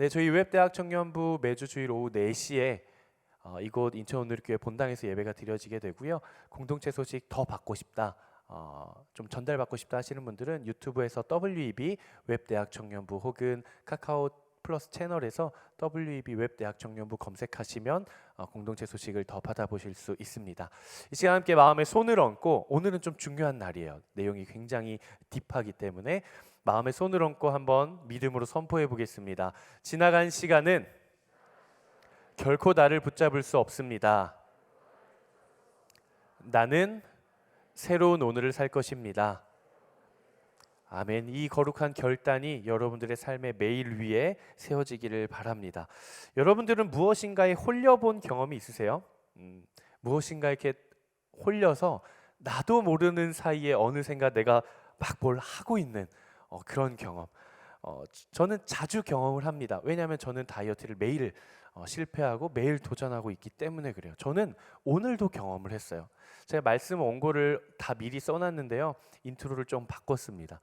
네, 저희 웹대학 청년부 매주 주일 오후 4시에 이곳 인천오늘교회 본당에서 예배가 드려지게 되고요. 공동체 소식 더 받고 싶다, 좀 전달받고 싶다 하시는 분들은 유튜브에서 WEB 웹대학 청년부 혹은 카카오 플러스 채널에서 WEB 웹대학 청년부 검색하시면 공동체 소식을 더 받아보실 수 있습니다. 이 시간 함께 마음에 손을 얹고, 오늘은 좀 중요한 날이에요. 내용이 굉장히 딥하기 때문에 마음에 손을 얹고 한번 믿음으로 선포해 보겠습니다. 지나간 시간은 결코 나를 붙잡을 수 없습니다. 나는 새로운 오늘을 살 것입니다. 아멘. 이 거룩한 결단이 여러분들의 삶의 매일 위에 세워지기를 바랍니다. 여러분들은 무엇인가에 홀려본 경험이 있으세요? 무엇인가 이렇게 홀려서 나도 모르는 사이에 어느샌가 내가 막 뭘 하고 있는 그런 경험. 저는 자주 경험을 합니다. 왜냐하면 저는 다이어트를 매일 실패하고 매일 도전하고 있기 때문에 그래요. 저는 오늘도 경험을 했어요. 제가 말씀 원고를 다 미리 써놨는데요. 인트로를 좀 바꿨습니다.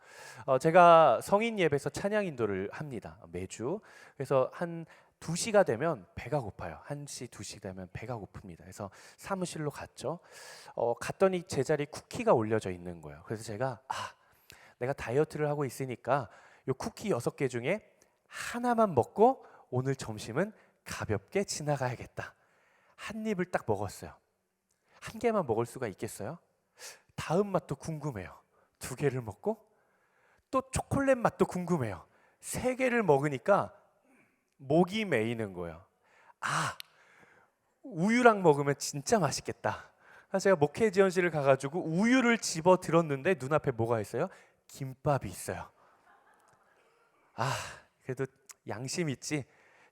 제가 성인 예배에서 찬양 인도를 합니다. 매주. 그래서 한 2시가 되면 배가 고파요. 1시, 2시 되면 배가 고픕니다. 그래서 사무실로 갔죠. 갔더니 제자리에 쿠키가 올려져 있는 거예요. 그래서 제가 내가 다이어트를 하고 있으니까 요 쿠키 6개 중에 하나만 먹고 오늘 점심은 가볍게 지나가야겠다. 한 입을 딱 먹었어요. 한 개만 먹을 수가 있겠어요? 다음 맛도 궁금해요. 2개를 먹고 또 초콜릿 맛도 궁금해요. 3개를 먹으니까 목이 메이는 거예요. 우유랑 먹으면 진짜 맛있겠다. 그래서 제가 목회 지원실을 가가지고 우유를 집어 들었는데 눈앞에 뭐가 있어요? 김밥이 있어요. 그래도 양심 있지.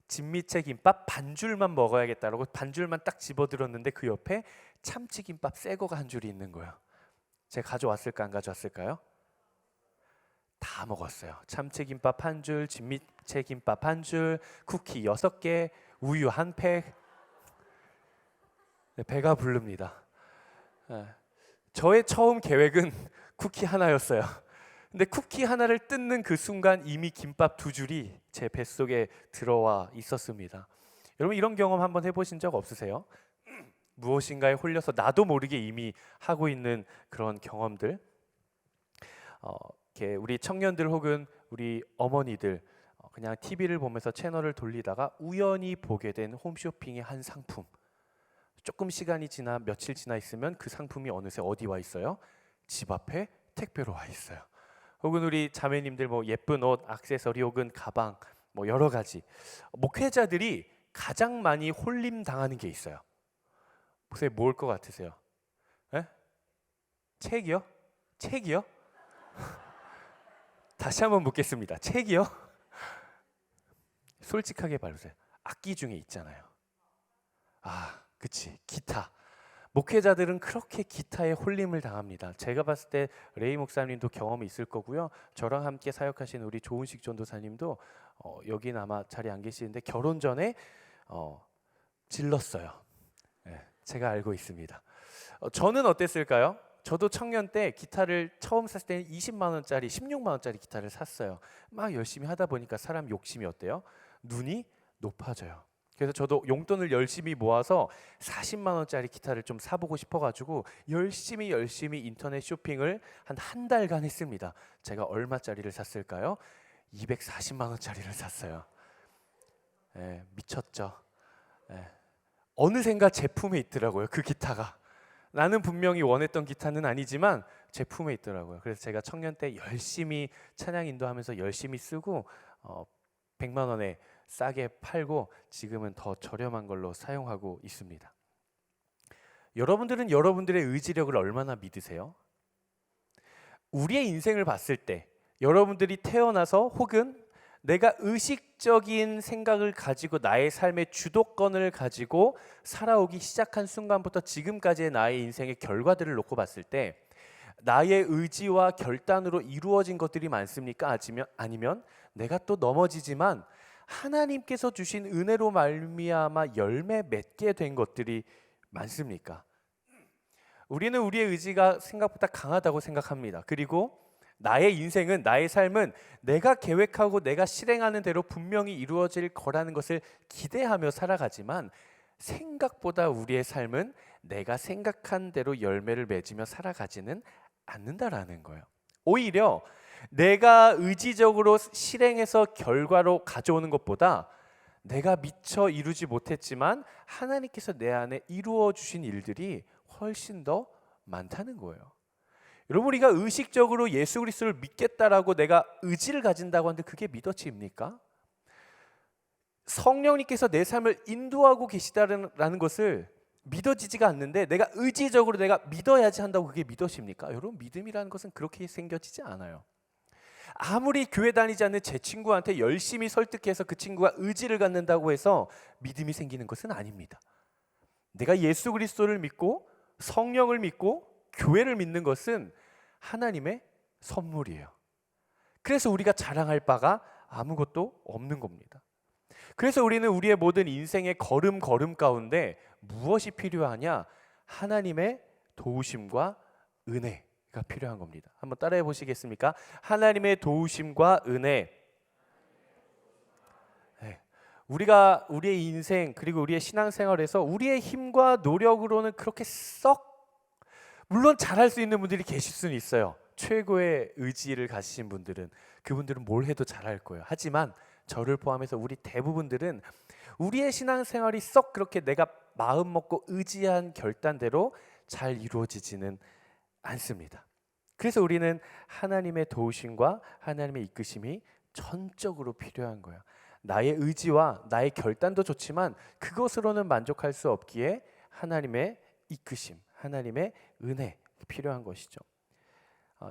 진미채 김밥 반줄만 먹어야겠다라고 반줄만 딱 집어들었는데 그 옆에 참치김밥 새 거가 한 줄이 있는 거예요. 제가 가져왔을까 안 가져왔을까요? 다 먹었어요. 참치김밥 한 줄, 진미채 김밥 한 줄, 쿠키 6개, 우유 한 팩. 네, 배가 부릅니다. 저의 처음 계획은 쿠키 하나였어요. 근데 쿠키 하나를 뜯는 그 순간 이미 김밥 2줄이 제 뱃속에 들어와 있었습니다. 여러분 이런 경험 한번 해보신 적 없으세요? 무엇인가에 홀려서 나도 모르게 이미 하고 있는 그런 경험들. 이렇게 우리 청년들 혹은 우리 어머니들 그냥 TV를 보면서 채널을 돌리다가 우연히 보게 된 홈쇼핑의 한 상품. 조금 시간이 지나 며칠 지나 있으면 그 상품이 어느새 어디 와 있어요? 집 앞에 택배로 와 있어요. 혹은 우리 자매님들 뭐 예쁜 옷, 액세서리 혹은 가방 뭐 여러 가지. 목회자들이 가장 많이 홀림 당하는 게 있어요. 혹시 뭘 것 같으세요? 책이요? 책이요? 다시 한번 묻겠습니다. 책이요? 솔직하게 말해주세요. 악기 중에 있잖아요. 그치, 기타. 목회자들은 그렇게 기타에 홀림을 당합니다. 제가 봤을 때 레이 목사님도 경험이 있을 거고요. 저랑 함께 사역하신 우리 조은식 전도사님도 여기는 아마 자리에 안 계시는데 결혼 전에 질렀어요. 제가 알고 있습니다. 저는 어땠을까요? 저도 청년 때 기타를 처음 샀을 때는 20만 원짜리, 16만 원짜리 기타를 샀어요. 막 열심히 하다 보니까 사람 욕심이 어때요? 눈이 높아져요. 그래서 저도 용돈을 열심히 모아서 40만 원짜리 기타를 좀 사보고 싶어가지고 열심히 인터넷 쇼핑을 한 달간 했습니다. 제가 얼마짜리를 샀을까요? 240만 원짜리를 샀어요. 미쳤죠. 어느샌가 제품에 있더라고요. 그 기타가. 나는 분명히 원했던 기타는 아니지만 제품에 있더라고요. 그래서 제가 청년 때 열심히 찬양 인도하면서 열심히 쓰고 100만 원에 싸게 팔고 지금은 더 저렴한 걸로 사용하고 있습니다. 여러분들은 여러분들의 의지력을 얼마나 믿으세요? 우리의 인생을 봤을 때 여러분들이 태어나서 혹은 내가 의식적인 생각을 가지고 나의 삶의 주도권을 가지고 살아오기 시작한 순간부터 지금까지의 나의 인생의 결과들을 놓고 봤을 때 나의 의지와 결단으로 이루어진 것들이 많습니까? 아니면 내가 또 넘어지지만 하나님께서 주신 은혜로 말미암아 열매 맺게 된 것들이 많습니까? 우리는 우리의 의지가 생각보다 강하다고 생각합니다. 그리고 나의 인생은, 나의 삶은 내가 계획하고 내가 실행하는 대로 분명히 이루어질 거라는 것을 기대하며 살아가지만 생각보다 우리의 삶은 내가 생각한 대로 열매를 맺으며 살아가지는 않는다라는 거예요. 오히려 내가 의지적으로 실행해서 결과로 가져오는 것보다 내가 미처 이루지 못했지만 하나님께서 내 안에 이루어 주신 일들이 훨씬 더 많다는 거예요. 여러분, 우리가 의식적으로 예수 그리스도를 믿겠다라고 내가 의지를 가진다고 하는데 그게 믿어집니까? 성령님께서 내 삶을 인도하고 계시다라는 것을 믿어지지가 않는데 내가 의지적으로 내가 믿어야지 한다고 그게 믿어집니까? 여러분, 믿음이라는 것은 그렇게 생겨지지 않아요. 아무리 교회 다니지 않는 제 친구한테 열심히 설득해서 그 친구가 의지를 갖는다고 해서 믿음이 생기는 것은 아닙니다. 내가 예수 그리스도를 믿고 성령을 믿고 교회를 믿는 것은 하나님의 선물이에요. 그래서 우리가 자랑할 바가 아무것도 없는 겁니다. 그래서 우리는 우리의 모든 인생의 걸음 가운데 무엇이 필요하냐? 하나님의 도우심과 은혜가 필요한 겁니다. 한번 따라해 보시겠습니까? 하나님의 도우심과 은혜. 네. 우리가 우리의 인생 그리고 우리의 신앙생활에서 우리의 힘과 노력으로는 그렇게 물론 잘할 수 있는 분들이 계실 수는 있어요. 최고의 의지를 가지신 분들은, 그분들은 뭘 해도 잘할 거예요. 하지만 저를 포함해서 우리 대부분들은 우리의 신앙생활이 썩 그렇게 내가 마음 먹고 의지한 결단대로 잘 이루어지지는 않습니다. 그래서 우리는 하나님의 도우심과 하나님의 이끄심이 전적으로 필요한 거예요. 나의 의지와 나의 결단도 좋지만 그것으로는 만족할 수 없기에 하나님의 이끄심, 하나님의 은혜 필요한 것이죠.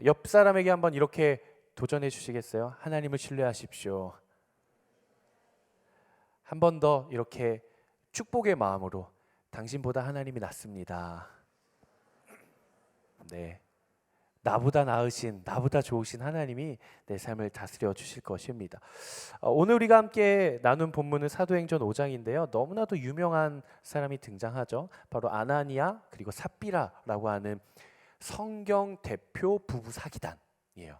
옆 사람에게 한번 이렇게 도전해 주시겠어요? 하나님을 신뢰하십시오. 한 번 더 이렇게 축복의 마음으로 당신보다 하나님이 낫습니다. 네, 나보다 나으신, 나보다 좋으신 하나님이 내 삶을 다스려 주실 것입니다. 오늘 우리가 함께 나눈 본문은 사도행전 5장인데요. 너무나도 유명한 사람이 등장하죠. 바로 아나니아 그리고 삽비라라고 하는 성경 대표 부부 사기단이에요.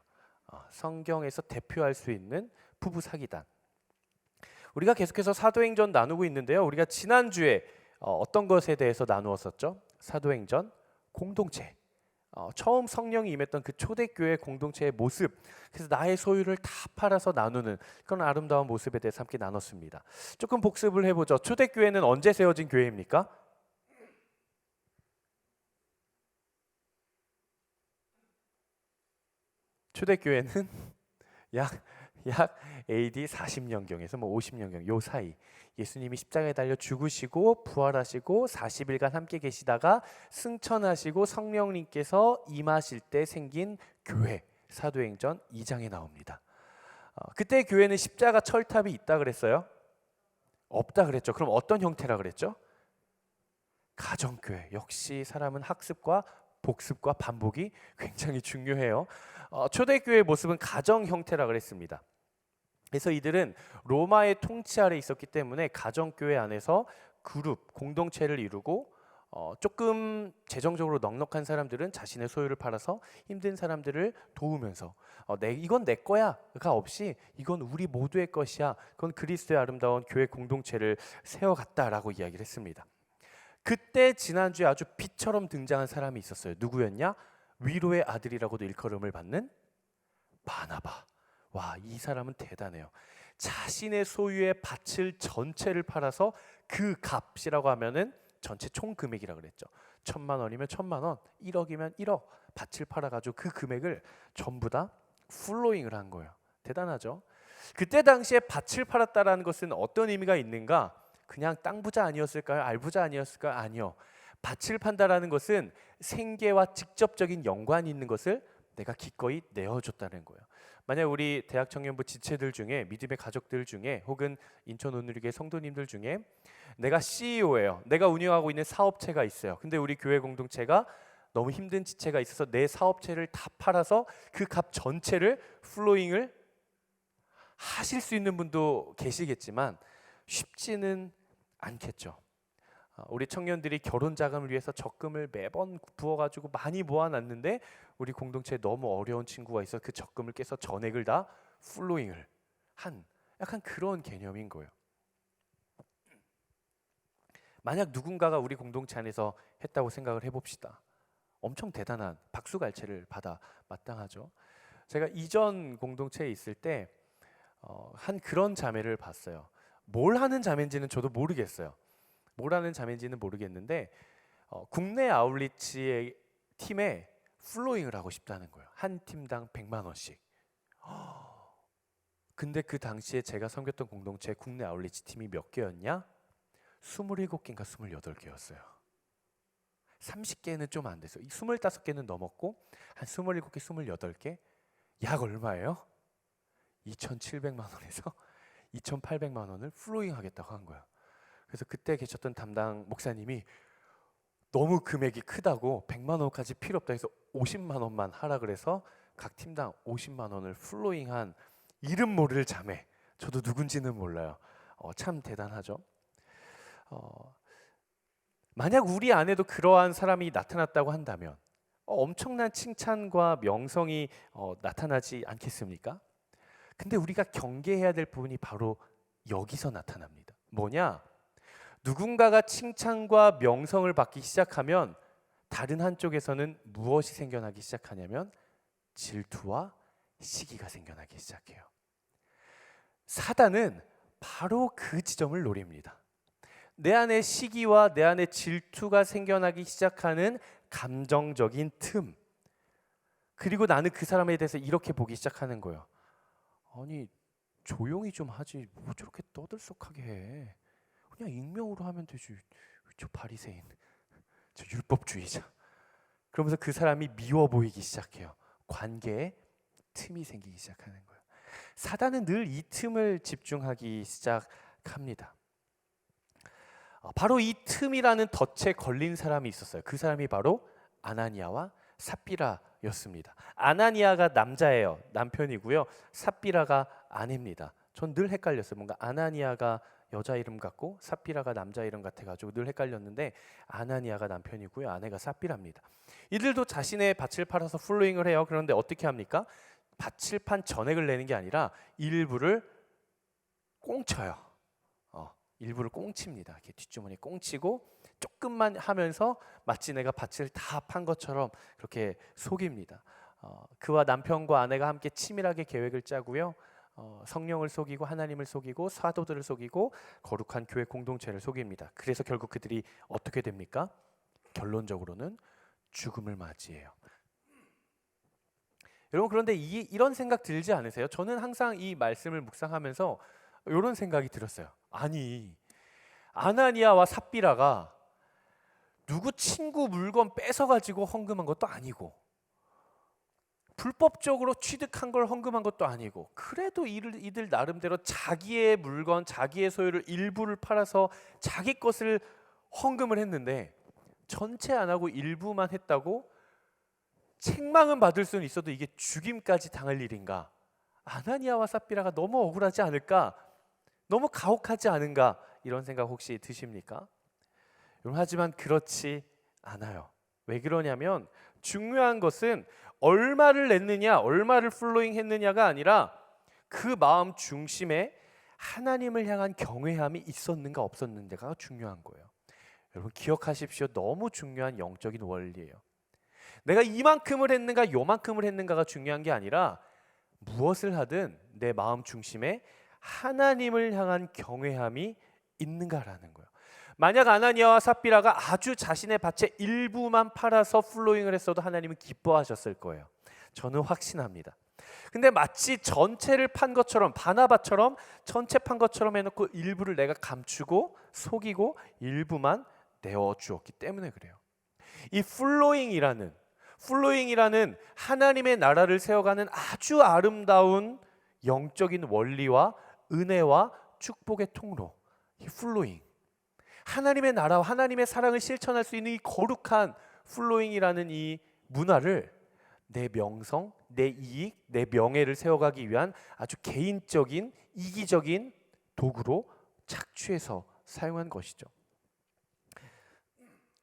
성경에서 대표할 수 있는 부부 사기단. 우리가 계속해서 사도행전 나누고 있는데요. 우리가 지난주에 어떤 것에 대해서 나누었었죠? 사도행전 공동체. 처음 성령이 임했던 그 초대교회 공동체의 모습, 그래서 나의 소유를 다 팔아서 나누는 그런 아름다운 모습에 대해서 함께 나눴습니다. 조금 복습을 해보죠. 초대교회는 언제 세워진 교회입니까? 초대교회는 약 AD 40년경에서 50년경 요 사이, 예수님이 십자가에 달려 죽으시고 부활하시고 40일간 함께 계시다가 승천하시고 성령님께서 임하실 때 생긴 교회, 사도행전 2장에 나옵니다. 그때 교회는 십자가 철탑이 있다 그랬어요? 없다 그랬죠. 그럼 어떤 형태라 그랬죠? 가정교회. 역시 사람은 학습과 복습과 반복이 굉장히 중요해요. 초대교회의 모습은 가정 형태라 그랬습니다. 그래서 이들은 로마의 통치 아래 있었기 때문에 가정교회 안에서 그룹, 공동체를 이루고 조금 재정적으로 넉넉한 사람들은 자신의 소유를 팔아서 힘든 사람들을 도우면서 이건 내 거야가 없이 이건 우리 모두의 것이야. 그건 그리스도의 아름다운 교회 공동체를 세워갔다라고 이야기를 했습니다. 그때 지난주에 아주 빛처럼 등장한 사람이 있었어요. 누구였냐? 위로의 아들이라고도 일컬음을 받는 바나바. 와, 이 사람은 대단해요. 자신의 소유의 밭을 전체를 팔아서 그 값이라고 하면은 전체 총 금액이라 그랬죠. 1,000만 원이면 1,000만 원, 1억이면 1억 밭을 팔아가지고 그 금액을 전부 다 플로잉을 한 거예요. 대단하죠. 그때 당시에 밭을 팔았다라는 것은 어떤 의미가 있는가? 그냥 땅 부자 아니었을까요? 알 부자 아니었을까요? 아니요. 밭을 판다라는 것은 생계와 직접적인 연관이 있는 것을 내가 기꺼이 내어줬다는 거예요. 만약 우리 대학 청년부 지체들 중에, 믿음의 가족들 중에, 혹은 인천 온누리교회 성도님들 중에 내가 CEO예요. 내가 운영하고 있는 사업체가 있어요. 근데 우리 교회 공동체가 너무 힘든 지체가 있어서 내 사업체를 다 팔아서 그 값 전체를 플로잉을 하실 수 있는 분도 계시겠지만 쉽지는 않겠죠. 우리 청년들이 결혼 자금을 위해서 적금을 매번 부어가지고 많이 모아놨는데 우리 공동체에 너무 어려운 친구가 있어 그 적금을 깨서 전액을 다 플로잉을 한 약간 그런 개념인 거예요. 만약 누군가가 우리 공동체 안에서 했다고 생각을 해봅시다. 엄청 대단한 박수갈채를 받아 마땅하죠. 제가 이전 공동체에 있을 때 한 그런 자매를 봤어요. 뭘 하는 자매인지는 저도 모르겠어요. 뭘 하는 자매인지는 모르겠는데 국내 아울리치의 팀에 플로잉을 하고 싶다는 거예요. 한 팀당 100만 원씩. 근데 그 당시에 제가 섬겼던 공동체 국내 아울리치 팀이 몇 개였냐? 27개인가 28개였어요. 30개는 좀 안 됐어요. 25개는 넘었고 한 27개, 28개? 약 얼마예요? 2,700만 원에서 2,800만 원을 플로잉 하겠다고 한 거야. 그래서 그때 계셨던 담당 목사님이 너무 금액이 크다고 100만 원까지 필요 없다 해서 50만 원만 하라 그래서 각 팀당 50만 원을 플로잉한 이름 모를 자매. 저도 누군지는 몰라요. 참 대단하죠. 만약 우리 안에도 그러한 사람이 나타났다고 한다면 엄청난 칭찬과 명성이 나타나지 않겠습니까? 근데 우리가 경계해야 될 부분이 바로 여기서 나타납니다. 뭐냐? 누군가가 칭찬과 명성을 받기 시작하면 다른 한쪽에서는 무엇이 생겨나기 시작하냐면 질투와 시기가 생겨나기 시작해요. 사단은 바로 그 지점을 노립니다. 내 안에 시기와 내 안에 질투가 생겨나기 시작하는 감정적인 틈. 그리고 나는 그 사람에 대해서 이렇게 보기 시작하는 거예요. 아니 조용히 좀 하지 뭐 저렇게 떠들썩하게 해. 그냥 익명으로 하면 되지. 저 바리새인, 저 율법주의자. 그러면서 그 사람이 미워 보이기 시작해요. 관계에 틈이 생기기 시작하는 거예요. 사단은 늘 이 틈을 집중하기 시작합니다. 바로 이 틈이라는 덫에 걸린 사람이 있었어요. 그 사람이 바로 아나니아와 삽비라였습니다. 아나니아가 남자예요. 남편이고요. 삽비라가 아내입니다. 전 늘 헷갈렸어요. 뭔가 아나니아가 여자 이름 같고 삽비라가 남자 이름 같아가지고 늘 헷갈렸는데 아나니아가 남편이고요. 아내가 삽비라입니다. 이들도 자신의 밭을 팔아서 플로잉을 해요. 그런데 어떻게 합니까? 밭을 판 전액을 내는 게 아니라 일부를 꽁쳐요. 일부를 꽁칩니다. 이렇게 뒷주머니에 꽁치고 조금만 하면서 마치 내가 밭을 다 판 것처럼 그렇게 속입니다. 그와 남편과 아내가 함께 치밀하게 계획을 짜고요. 성령을 속이고 하나님을 속이고 사도들을 속이고 거룩한 교회 공동체를 속입니다. 그래서 결국 그들이 어떻게 됩니까? 결론적으로는 죽음을 맞이해요. 여러분 그런데 이런 생각 들지 않으세요? 저는 항상 이 말씀을 묵상하면서 이런 생각이 들었어요. 아니 아나니아와 삽비라가 누구 친구 물건 뺏어가지고 헌금한 것도 아니고 불법적으로 취득한 걸 헌금한 것도 아니고 그래도 이들 나름대로 자기의 물건, 자기의 소유를 일부를 팔아서 자기 것을 헌금을 했는데 전체 안 하고 일부만 했다고 책망은 받을 수는 있어도 이게 죽임까지 당할 일인가? 아나니아와 삽비라가 너무 억울하지 않을까? 너무 가혹하지 않은가? 이런 생각 혹시 드십니까? 하지만 그렇지 않아요. 왜 그러냐면 중요한 것은 얼마를 냈느냐, 얼마를 플로잉 했느냐가 아니라 그 마음 중심에 하나님을 향한 경외함이 있었는가 없었는가가 중요한 거예요. 여러분 기억하십시오. 너무 중요한 영적인 원리예요. 내가 이만큼을 했는가 요만큼을 했는가가 중요한 게 아니라 무엇을 하든 내 마음 중심에 하나님을 향한 경외함이 있는가라는 거예요. 만약 아나니아와 삽비라가 아주 자신의 밭의 일부만 팔아서 플로잉을 했어도 하나님은 기뻐하셨을 거예요. 저는 확신합니다. 근데 마치 전체를 판 것처럼 바나바처럼 전체 판 것처럼 해놓고 일부를 내가 감추고 속이고 일부만 내어주었기 때문에 그래요. 이 플로잉이라는 하나님의 나라를 세워가는 아주 아름다운 영적인 원리와 은혜와 축복의 통로, 이 플로잉, 하나님의 나라와 하나님의 사랑을 실천할 수 있는 이 거룩한 플로잉이라는 이 문화를 내 명성, 내 이익, 내 명예를 세워가기 위한 아주 개인적인 이기적인 도구로 착취해서 사용한 것이죠.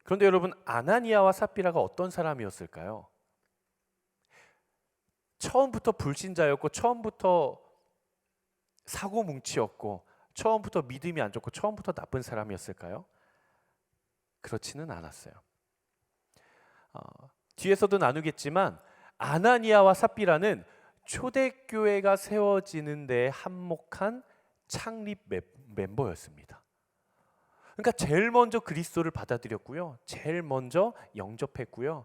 그런데 여러분, 아나니아와 삽비라가 어떤 사람이었을까요? 처음부터 불신자였고, 처음부터 사고뭉치였고, 처음부터 믿음이 안 좋고, 처음부터 나쁜 사람이었을까요? 그렇지는 않았어요. 뒤에서도 나누겠지만 아나니아와 삽비라는 초대교회가 세워지는 데 한몫한 창립 멤버였습니다. 그러니까 제일 먼저 그리스도를 받아들였고요, 제일 먼저 영접했고요,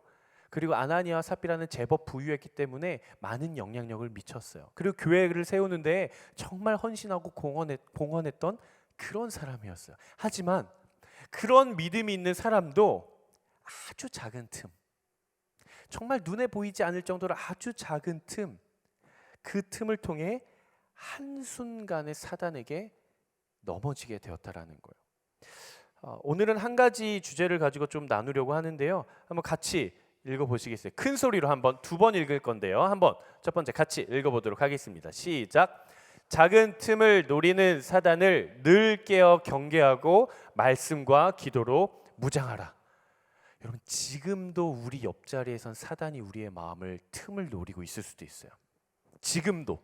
그리고 아나니아와 삽비라는 제법 부유했기 때문에 많은 영향력을 미쳤어요. 그리고 교회를 세우는데 정말 헌신하고 공헌했던 그런 사람이었어요. 하지만 그런 믿음이 있는 사람도 아주 작은 틈, 정말 눈에 보이지 않을 정도로 아주 작은 틈, 그 틈을 통해 한순간에 사단에게 넘어지게 되었다라는 거예요. 오늘은 한 가지 주제를 가지고 좀 나누려고 하는데요, 한번 같이 읽어보시겠어요? 큰 소리로 한번 2번 읽을 건데요, 한번 첫 번째 같이 읽어보도록 하겠습니다. 시작. 작은 틈을 노리는 사단을 늘 깨어 경계하고 말씀과 기도로 무장하라. 여러분, 지금도 우리 옆자리에선 사단이 우리의 마음을 틈을 노리고 있을 수도 있어요. 지금도.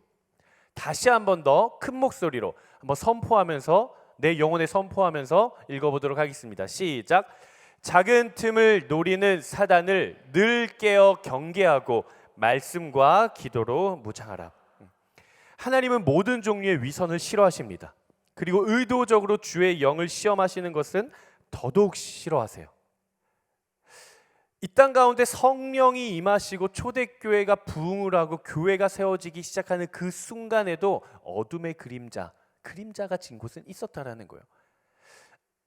다시 한 번 더 큰 목소리로 한번 선포하면서, 내 영혼에 선포하면서 읽어보도록 하겠습니다. 시작. 작은 틈을 노리는 사단을 늘 깨어 경계하고 말씀과 기도로 무장하라. 하나님은 모든 종류의 위선을 싫어하십니다. 그리고 의도적으로 주의 영을 시험하시는 것은 더더욱 싫어하세요. 이 땅 가운데 성령이 임하시고 초대교회가 부흥을 하고 교회가 세워지기 시작하는 그 순간에도 어둠의 그림자가 진 곳은 있었다라는 거예요.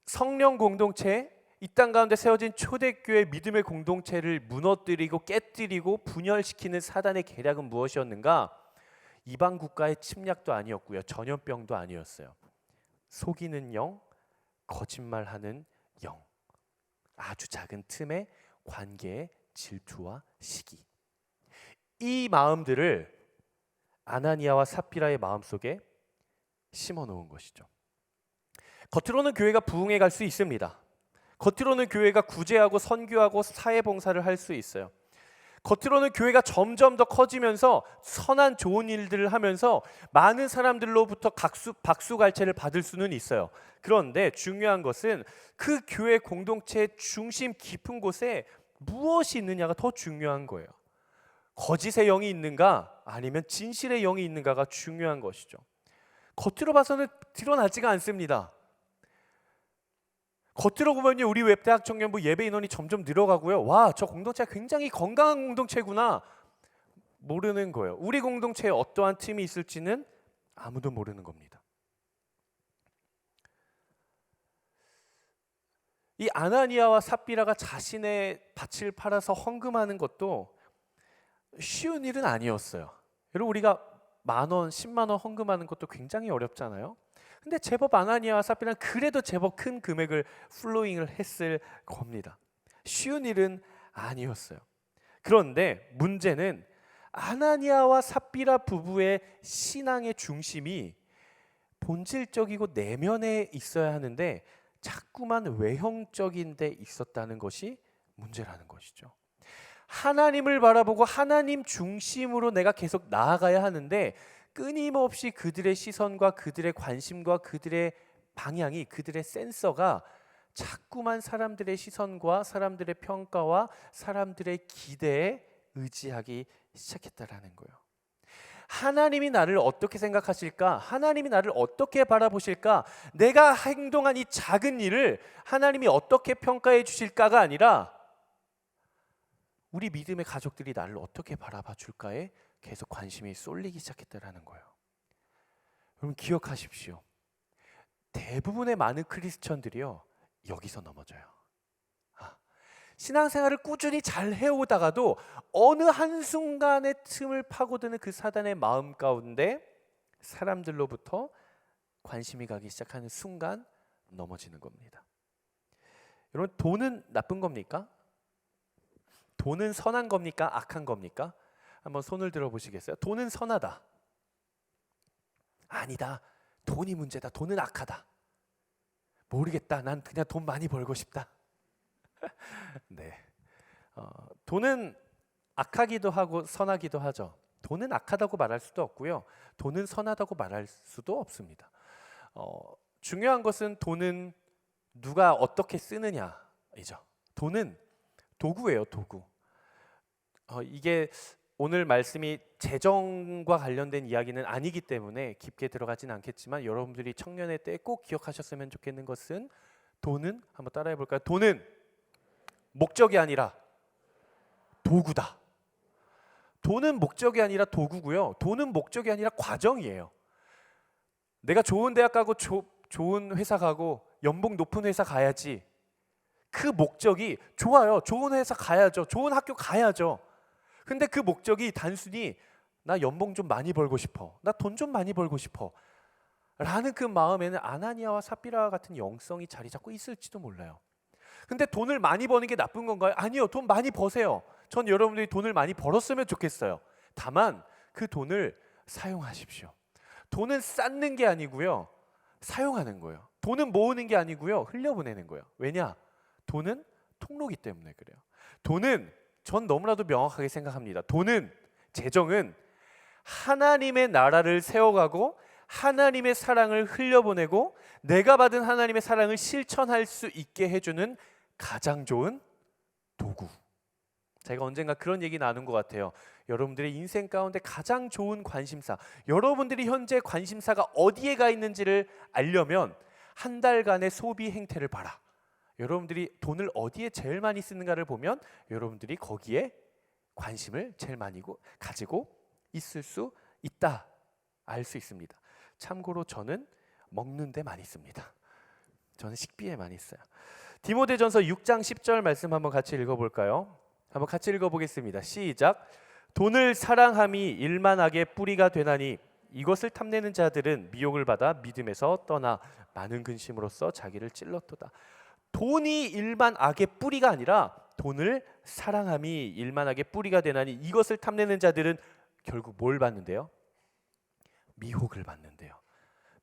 성령 공동체, 이 땅 가운데 세워진 초대교회 믿음의 공동체를 무너뜨리고 깨뜨리고 분열시키는 사단의 계략은 무엇이었는가? 이방 국가의 침략도 아니었고요, 전염병도 아니었어요. 속이는 영, 거짓말하는 영, 아주 작은 틈에 관계의 질투와 시기, 이 마음들을 아나니아와 삽비라의 마음속에 심어놓은 것이죠. 겉으로는 교회가 부흥해 갈 수 있습니다. 겉으로는 교회가 구제하고 선교하고 사회봉사를 할 수 있어요. 겉으로는 교회가 점점 더 커지면서 선한 좋은 일들을 하면서 많은 사람들로부터 박수갈채를 받을 수는 있어요. 그런데 중요한 것은 그 교회 공동체의 중심 깊은 곳에 무엇이 있느냐가 더 중요한 거예요. 거짓의 영이 있는가 아니면 진실의 영이 있는가가 중요한 것이죠. 겉으로 봐서는 드러나지가 않습니다. 겉으로 보면요, 우리 웹대학 청년부 예배 인원이 점점 늘어가고요, 와, 저 공동체가 굉장히 건강한 공동체구나, 모르는 거예요. 우리 공동체에 어떠한 틈이 있을지는 아무도 모르는 겁니다. 이 아나니아와 삽비라가 자신의 밭을 팔아서 헌금하는 것도 쉬운 일은 아니었어요. 여러분, 우리가 10,000원, 100,000원 헌금하는 것도 굉장히 어렵잖아요. 근데 제법 아나니아와 삽비라는 그래도 제법 큰 금액을 플로잉을 했을 겁니다. 쉬운 일은 아니었어요. 그런데 문제는 아나니아와 삽비라 부부의 신앙의 중심이 본질적이고 내면에 있어야 하는데 자꾸만 외형적인 데 있었다는 것이 문제라는 것이죠. 하나님을 바라보고 하나님 중심으로 내가 계속 나아가야 하는데 끊임없이 그들의 시선과 그들의 관심과 그들의 방향이, 그들의 센서가 자꾸만 사람들의 시선과 사람들의 평가와 사람들의 기대에 의지하기 시작했다라는 거예요. 하나님이 나를 어떻게 생각하실까? 하나님이 나를 어떻게 바라보실까? 내가 행동한 이 작은 일을 하나님이 어떻게 평가해 주실까가 아니라 우리 믿음의 가족들이 나를 어떻게 바라봐 줄까에 계속 관심이 쏠리기 시작했다라는 거예요. 여러분, 기억하십시오. 대부분의 많은 크리스천들이요, 여기서 넘어져요. 신앙생활을 꾸준히 잘 해오다가도 어느 한순간에 틈을 파고드는 그 사단의 마음 가운데 사람들로부터 관심이 가기 시작하는 순간 넘어지는 겁니다. 여러분, 돈은 나쁜 겁니까? 돈은 선한 겁니까? 악한 겁니까? 한번 손을 들어 보시겠어요? 돈은 선하다. 아니다. 돈이 문제다. 돈은 악하다. 모르겠다. 난 그냥 돈 많이 벌고 싶다. 네. 돈은 악하기도 하고 선하기도 하죠. 돈은 악하다고 말할 수도 없고요. 돈은 선하다고 말할 수도 없습니다. 중요한 것은 돈은 누가 어떻게 쓰느냐이죠. 돈은 도구예요, 도구. 이게 오늘 말씀이 재정과 관련된 이야기는 아니기 때문에 깊게 들어가진 않겠지만 여러분들이 청년의 때 꼭 기억하셨으면 좋겠는 것은 돈은 한번 따라해 볼까요? 돈은 목적이 아니라 도구다. 돈은 목적이 아니라 도구고요. 돈은 목적이 아니라 과정이에요. 내가 좋은 대학 가고 좋은 회사 가고 연봉 높은 회사 가야지. 그 목적이 좋아요. 좋은 회사 가야죠. 좋은 학교 가야죠. 근데 그 목적이 단순히 나 연봉 좀 많이 벌고 싶어. 나 돈 좀 많이 벌고 싶어. 라는 그 마음에는 아나니아와 삽비라 같은 영성이 자리 잡고 있을지도 몰라요. 근데 돈을 많이 버는 게 나쁜 건가요? 아니요. 돈 많이 버세요. 전 여러분들이 돈을 많이 벌었으면 좋겠어요. 다만 그 돈을 사용하십시오. 돈은 쌓는 게 아니고요. 사용하는 거예요. 돈은 모으는 게 아니고요. 흘려보내는 거예요. 왜냐? 돈은 통로기 때문에 그래요. 돈은 전 너무나도 명확하게 생각합니다. 돈은, 재정은 하나님의 나라를 세워가고 하나님의 사랑을 흘려보내고 내가 받은 하나님의 사랑을 실천할 수 있게 해주는 가장 좋은 도구. 제가 언젠가 그런 얘기 나눈 것 같아요. 여러분들의 인생 가운데 가장 좋은 관심사, 여러분들이 현재 관심사가 어디에 가 있는지를 알려면 한 달간의 소비 행태를 봐라. 여러분들이 돈을 어디에 제일 많이 쓰는가를 보면 여러분들이 거기에 관심을 제일 많이 가지고 있을 수 있다, 알 수 있습니다. 참고로 저는 먹는 데 많이 씁니다. 저는 식비에 많이 써요. 디모데전서 6장 10절 말씀 한번 같이 읽어볼까요? 한번 같이 읽어보겠습니다. 시작. 돈을 사랑함이 일만하게 뿌리가 되나니 이것을 탐내는 자들은 미혹을 받아 믿음에서 떠나 많은 근심으로써 자기를 찔렀도다. 돈이 일반 악의 뿌리가 아니라 돈을 사랑함이 일만 악의 뿌리가 되나니 이것을 탐내는 자들은 결국 뭘 받는데요? 미혹을 받는데요.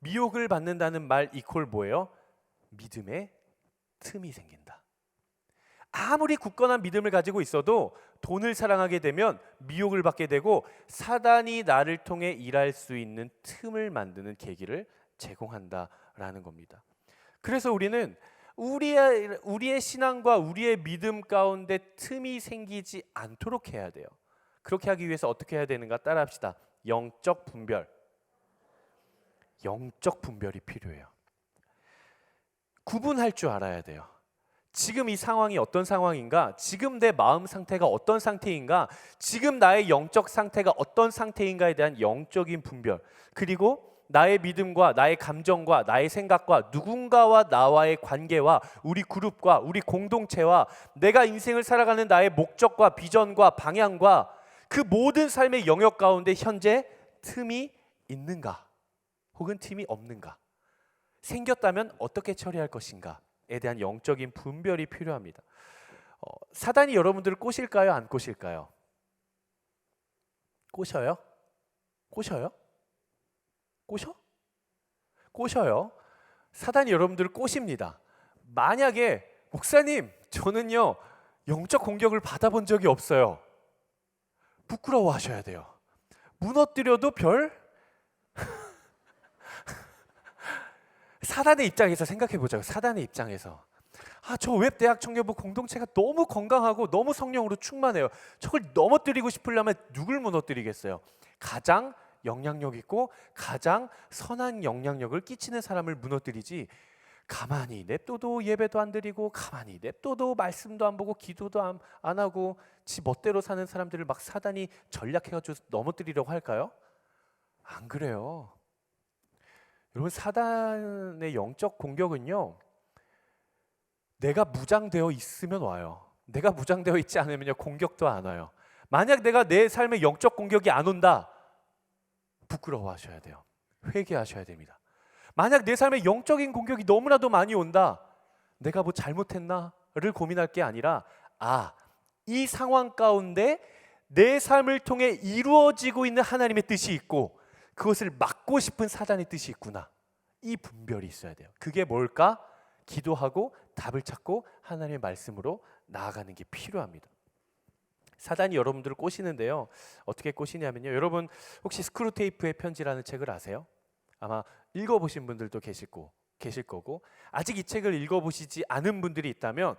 미혹을 받는다는 말 이퀄 뭐예요? 믿음의 틈이 생긴다. 아무리 굳건한 믿음을 가지고 있어도 돈을 사랑하게 되면 미혹을 받게 되고 사단이 나를 통해 일할 수 있는 틈을 만드는 계기를 제공한다라는 겁니다. 그래서 우리는 우리의 신앙과 우리의 믿음 가운데 틈이 생기지 않도록 해야 돼요. 그렇게 하기 위해서 어떻게 해야 되는가 따라합시다. 영적 분별. 영적 분별이 필요해요. 구분할 줄 알아야 돼요. 지금 이 상황이 어떤 상황인가? 지금 내 마음 상태가 어떤 상태인가? 지금 나의 영적 상태가 어떤 상태인가에 대한 영적인 분별. 그리고 나의 믿음과 나의 감정과 나의 생각과 누군가와 나와의 관계와 우리 그룹과 우리 공동체와 내가 인생을 살아가는 나의 목적과 비전과 방향과 그 모든 삶의 영역 가운데 현재 틈이 있는가 혹은 틈이 없는가, 생겼다면 어떻게 처리할 것인가에 대한 영적인 분별이 필요합니다. 사단이 여러분들을 꼬실까요? 안 꼬실까요? 꼬셔요? 꼬셔요? 꼬셔? 꼬셔요. 사단이 여러분들을 꼬십니다. 만약에 목사님, 저는요 영적 공격을 받아본 적이 없어요. 부끄러워하셔야 돼요. 무너뜨려도 별? 사단의 입장에서 생각해 보자고요. 사단의 입장에서 저 웹대학 청년부 공동체가 너무 건강하고 너무 성령으로 충만해요. 저걸 넘어뜨리고 싶으려면 누굴 무너뜨리겠어요? 가장 영향력 있고 가장 선한 영향력을 끼치는 사람을 무너뜨리지, 가만히 냅둬도 예배도 안 드리고 가만히 냅둬도 말씀도 안 보고 기도도 안 하고 지 멋대로 사는 사람들을 막 사단이 전략해가지고 넘어뜨리려고 할까요? 안 그래요. 여러분, 사단의 영적 공격은요, 내가 무장되어 있으면 와요. 내가 무장되어 있지 않으면요 공격도 안 와요. 만약 내가 내 삶에 영적 공격이 안 온다, 부끄러워하셔야 돼요. 회개하셔야 됩니다. 만약 내 삶에 영적인 공격이 너무나도 많이 온다, 내가 뭐 잘못했나를 고민할 게 아니라 이 상황 가운데 내 삶을 통해 이루어지고 있는 하나님의 뜻이 있고 그것을 막고 싶은 사단의 뜻이 있구나, 이 분별이 있어야 돼요. 그게 뭘까? 기도하고 답을 찾고 하나님의 말씀으로 나아가는 게 필요합니다. 사단이 여러분들을 꼬시는데요. 어떻게 꼬시냐면요. 여러분 혹시 스크루테이프의 편지라는 책을 아세요? 아마 읽어보신 분들도 계실 거고 아직 이 책을 읽어보시지 않은 분들이 있다면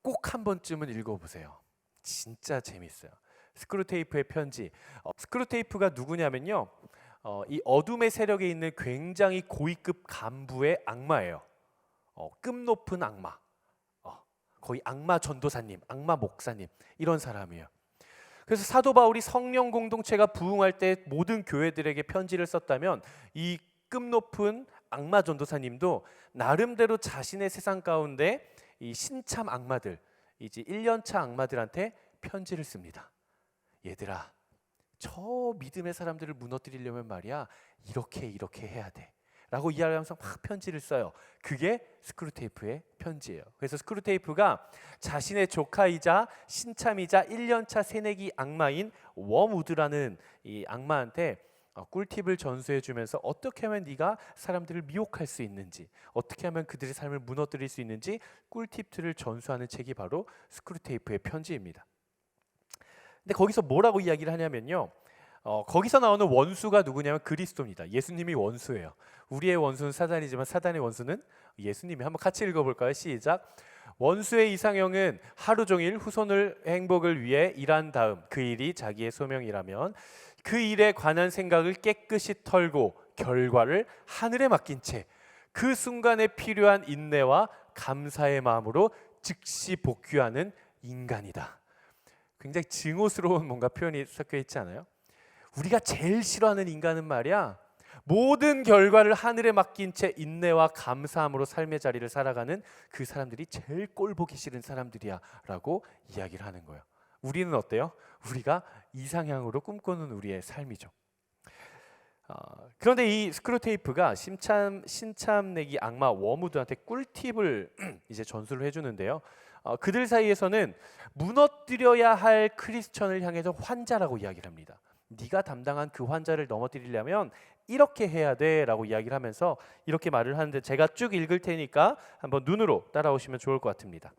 꼭 한 번쯤은 읽어보세요. 진짜 재밌어요. 스크루테이프의 편지. 스크루테이프가 누구냐면요. 이 어둠의 세력에 있는 굉장히 고위급 간부의 악마예요. 급 높은 악마. 거의 악마 전도사님, 악마 목사님 이런 사람이에요. 그래서 사도 바울이 성령 공동체가 부흥할 때 모든 교회들에게 편지를 썼다면 이 급 높은 악마 전도사님도 나름대로 자신의 세상 가운데 이 신참 악마들, 이제 1년차 악마들한테 편지를 씁니다. 얘들아, 저 믿음의 사람들을 무너뜨리려면 말이야 이렇게 해야 돼 라고 이야기하면서 막 편지를 써요. 그게 스크루테이프의 편지예요. 그래서 스크루테이프가 자신의 조카이자 신참이자 1년차 새내기 악마인 웜우드라는 이 악마한테 꿀팁을 전수해 주면서 어떻게 하면 네가 사람들을 미혹할 수 있는지, 어떻게 하면 그들의 삶을 무너뜨릴 수 있는지 꿀팁들을 전수하는 책이 바로 스크루테이프의 편지입니다. 근데 거기서 뭐라고 이야기를 하냐면요. 거기서 나오는 원수가 누구냐면 그리스도입니다. 예수님이 원수예요. 우리의 원수는 사단이지만 사단의 원수는 예수님이. 한번 같이 읽어볼까요? 시작. 원수의 이상형은 하루 종일 후손의 행복을 위해 일한 다음 그 일이 자기의 소명이라면 그 일에 관한 생각을 깨끗이 털고 결과를 하늘에 맡긴 채 그 순간에 필요한 인내와 감사의 마음으로 즉시 복귀하는 인간이다. 굉장히 증오스러운 뭔가 표현이 섞여 있지 않아요? 우리가 제일 싫어하는 인간은 말이야 모든 결과를 하늘에 맡긴 채 인내와 감사함으로 삶의 자리를 살아가는 그 사람들이 제일 꼴보기 싫은 사람들이야 라고 이야기를 하는 거예요. 우리는 어때요? 우리가 이상향으로 꿈꾸는 우리의 삶이죠. 그런데 이 스크루테이프가 신참내기 악마 워무드한테 꿀팁을 이제 전수를 해주는데요. 그들 사이에서는 무너뜨려야 할 크리스천을 향해서 환자라고 이야기를 합니다. 네가 담당한 그 환자를 넘어뜨리려면 이렇게 해야 돼 라고 이야기를 하면서 이렇게 말을 하는데 제가 쭉 읽을 테니까 한번 눈으로 따라오시면 좋을 것 같습니다.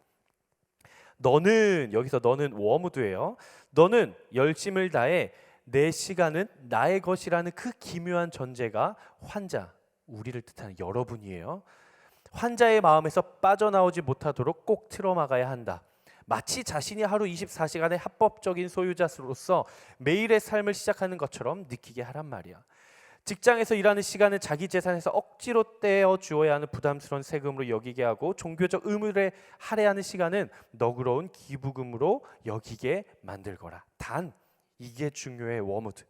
여기서 너는 워무드예요. 너는 열심을 다해 내 시간은 나의 것이라는 그 기묘한 전제가 환자, 우리를 뜻하는 여러분이에요. 환자의 마음에서 빠져나오지 못하도록 꼭 틀어막아야 한다. 마치 자신이 하루 24시간의 합법적인 소유자로서 매일의 삶을 시작하는 것처럼 느끼게 하란 말이야. 직장에서 일하는 시간은 자기 재산에서 억지로 떼어 주어야 하는 부담스러운 세금으로 여기게 하고 종교적 의무를 할애하는 시간은 너그러운 기부금으로 여기게 만들거라. 단 이게 중요해 워무드.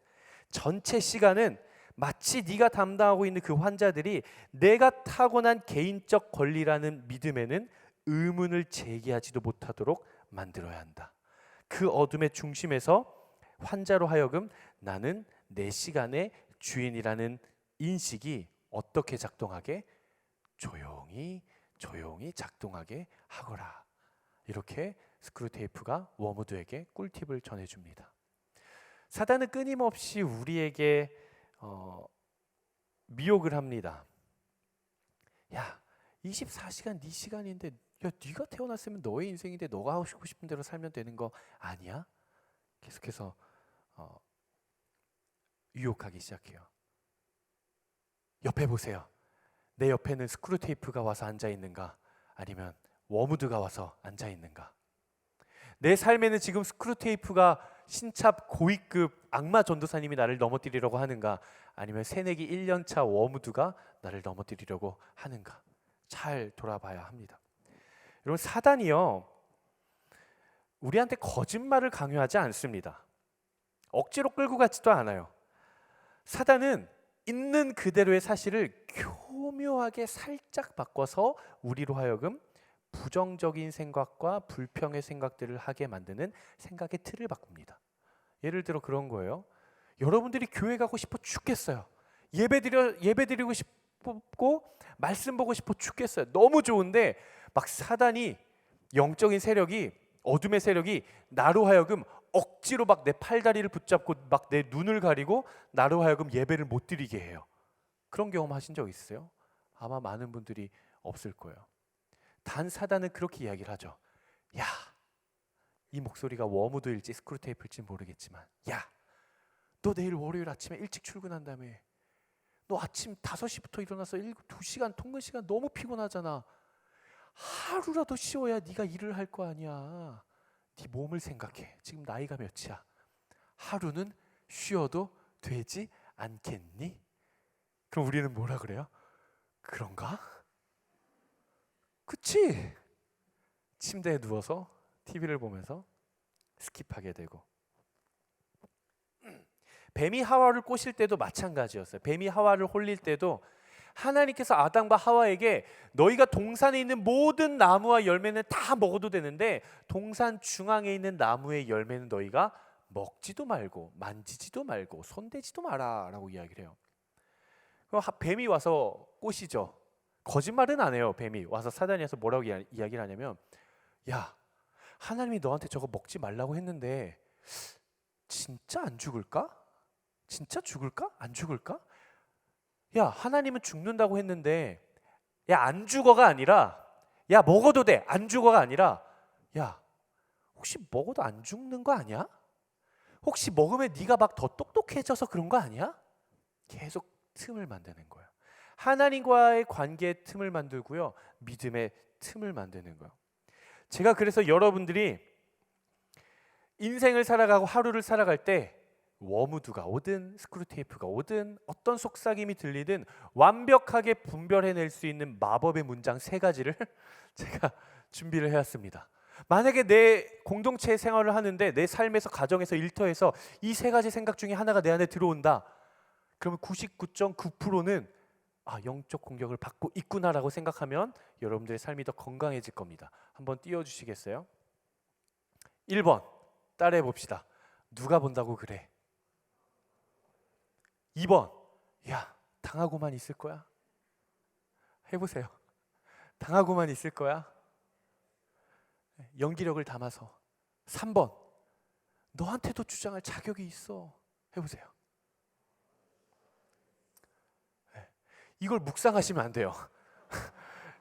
전체 시간은 마치 네가 담당하고 있는 그 환자들이 내가 타고난 개인적 권리라는 믿음에는 의문을 제기하지도 못하도록 만들어야 한다. 그 어둠의 중심에서 환자로 하여금 나는 내 시간의 주인이라는 인식이 어떻게 작동하게? 조용히 작동하게 하거라. 이렇게 스크루테이프가 워무드에게 꿀팁을 전해줍니다. 사단은 끊임없이 우리에게 미혹을 합니다. 야, 24시간 네 시간인데 네가 태어났으면 너의 인생인데 너가 하고 싶은 대로 살면 되는 거 아니야? 계속해서 유혹하기 시작해요. 옆에 보세요. 내 옆에는 스크루테이프가 와서 앉아 있는가? 아니면 워무드가 와서 앉아 있는가? 내 삶에는 지금 스크루테이프가 신찹 고위급 악마 전도사님이 나를 넘어뜨리려고 하는가? 아니면 새내기 1년차 워무드가 나를 넘어뜨리려고 하는가? 잘 돌아봐야 합니다. 여러분, 사단이요 우리한테 거짓말을 강요하지 않습니다. 억지로 끌고 가지도 않아요. 사단은 있는 그대로의 사실을 교묘하게 살짝 바꿔서 우리로 하여금 부정적인 생각과 불평의 생각들을 하게 만드는 생각의 틀을 바꿉니다. 예를 들어 그런 거예요. 여러분들이 교회 가고 싶어 죽겠어요. 예배드리고 싶고 말씀 보고 싶어 죽겠어요. 너무 좋은데 막 사단이 영적인 세력이 어둠의 세력이 나로 하여금 억지로 막 내 팔다리를 붙잡고 막 내 눈을 가리고 나로 하여금 예배를 못 드리게 해요. 그런 경험 하신 적 있으세요? 아마 많은 분들이 없을 거예요. 단 사단은 그렇게 이야기를 하죠. 야, 이 목소리가 워무드일지 스크루테이프일지 모르겠지만, 야, 너 내일 월요일 아침에 일찍 출근한다며. 너 아침 5시부터 일어나서 2시간 통근 시간 너무 피곤하잖아. 하루라도 쉬어야 네가 일을 할 거 아니야. 네 몸을 생각해. 지금 나이가 몇이야? 하루는 쉬어도 되지 않겠니? 그럼 우리는 뭐라 그래요? 그런가? 그치? 침대에 누워서 TV를 보면서 스킵하게 되고. 뱀이 하와를 꼬실 때도 마찬가지였어요. 뱀이 하와를 홀릴 때도 하나님께서 아담과 하와에게 너희가 동산에 있는 모든 나무와 열매는 다 먹어도 되는데 동산 중앙에 있는 나무의 열매는 너희가 먹지도 말고 만지지도 말고 손대지도 마라 라고 이야기를 해요. 그럼 뱀이 와서 꼬시죠. 거짓말은 안 해요. 뱀이 와서 사단이 와서 뭐라고 이야기를 하냐면, 야, 하나님이 너한테 저거 먹지 말라고 했는데 진짜 안 죽을까? 진짜 죽을까? 안 죽을까? 야, 하나님은 죽는다고 했는데 야, 안 죽어가 아니라 야, 먹어도 돼. 안 죽어가 아니라 야, 혹시 먹어도 안 죽는 거 아니야? 혹시 먹으면 네가 막 더 똑똑해져서 그런 거 아니야? 계속 틈을 만드는 거야. 하나님과의 관계의 틈을 만들고요. 믿음의 틈을 만드는 거예요. 제가 그래서 여러분들이 인생을 살아가고 하루를 살아갈 때 워무드가 오든 스크루테이프가 오든 어떤 속삭임이 들리든 완벽하게 분별해낼 수 있는 마법의 문장 3가지를 제가 준비를 해왔습니다. 만약에 내 공동체 생활을 하는데 내 삶에서 가정에서 일터에서 이 3가지 생각 중에 하나가 내 안에 들어온다. 그러면 99.9%는 영적 공격을 받고 있구나라고 생각하면 여러분들의 삶이 더 건강해질 겁니다. 한번 띄워주시겠어요? 1번 따라해 봅시다. 누가 본다고 그래? 2번, 야, 당하고만 있을 거야? 해보세요. 당하고만 있을 거야? 연기력을 담아서. 3번, 너한테도 주장할 자격이 있어. 해보세요. 이걸 묵상하시면 안 돼요.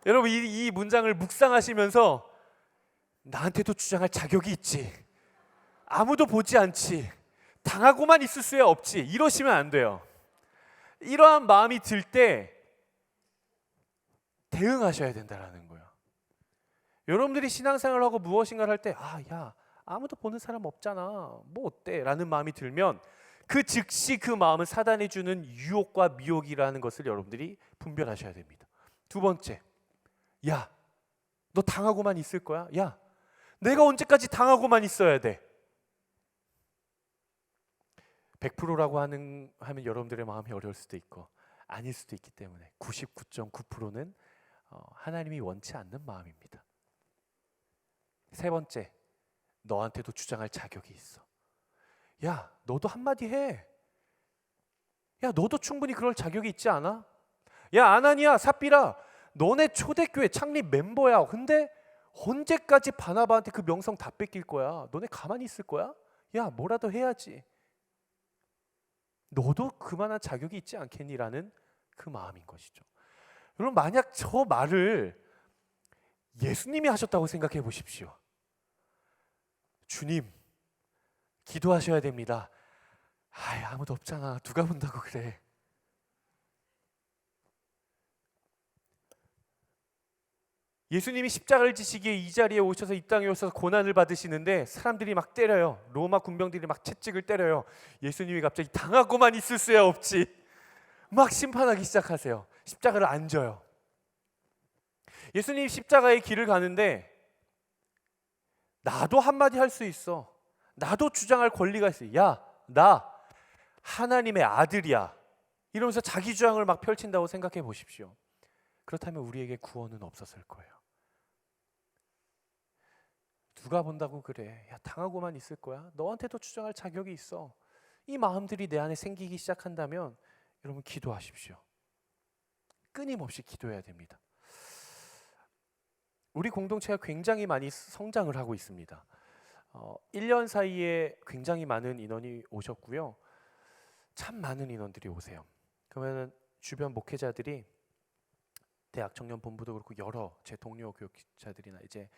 여러분, 이 문장을 묵상하시면서 나한테도 주장할 자격이 있지, 아무도 보지 않지, 당하고만 있을 수야 없지, 이러시면 안 돼요. 이러한 마음이 들 때 대응하셔야 된다라는 거예요. 여러분들이 신앙생활을 하고 무엇인가를 할 때 야, 아무도 보는 사람 없잖아, 뭐 어때? 라는 마음이 들면 그 즉시 그 마음은 사단이 주는 유혹과 미혹이라는 것을 여러분들이 분별하셔야 됩니다. 2번째, 야, 너 당하고만 있을 거야? 야, 내가 언제까지 당하고만 있어야 돼? 100%라고 하면 여러분들의 마음이 어려울 수도 있고 아닐 수도 있기 때문에 99.9%는 하나님이 원치 않는 마음입니다. 3번째, 너한테도 주장할 자격이 있어. 야, 너도 한마디 해. 야, 너도 충분히 그럴 자격이 있지 않아? 야, 아나니아, 삽비라, 너네 초대교회 창립 멤버야. 근데 언제까지 바나바한테 그 명성 다 뺏길 거야? 너네 가만히 있을 거야? 야, 뭐라도 해야지. 너도 그만한 자격이 있지 않겠니라는 그 마음인 것이죠. 여러분, 만약 저 말을 예수님이 하셨다고 생각해 보십시오. 주님, 기도하셔야 됩니다. 아무도 없잖아. 누가 본다고 그래. 예수님이 십자가를 지시기에 이 자리에 오셔서 이 땅에 오셔서 고난을 받으시는데 사람들이 막 때려요. 로마 군병들이 막 채찍을 때려요. 예수님이 갑자기 당하고만 있을 수야 없지, 막 심판하기 시작하세요. 십자가를 안 져요. 예수님이 십자가의 길을 가는데 나도 한마디 할 수 있어. 나도 주장할 권리가 있어. 야, 나 하나님의 아들이야, 이러면서 자기 주장을 막 펼친다고 생각해 보십시오. 그렇다면 우리에게 구원은 없었을 거예요. 누가 본다고 그래? 야, 당하고만 있을 거야? 너한테도 주장할 자격이 있어. 이 마음들이 내 안에 생기기 시작한다면 여러분, 기도하십시오. 끊임없이 기도해야 됩니다. 우리 공동체가 굉장히 많이 성장을 하고 있습니다. 1년 사이에 굉장히 많은 인원이 오셨고요. 참 많은 인원들이 오세요. 그러면 주변 목회자들이 대학 청년 본부도 그렇고 여러 제 동료 교육자들이나 이제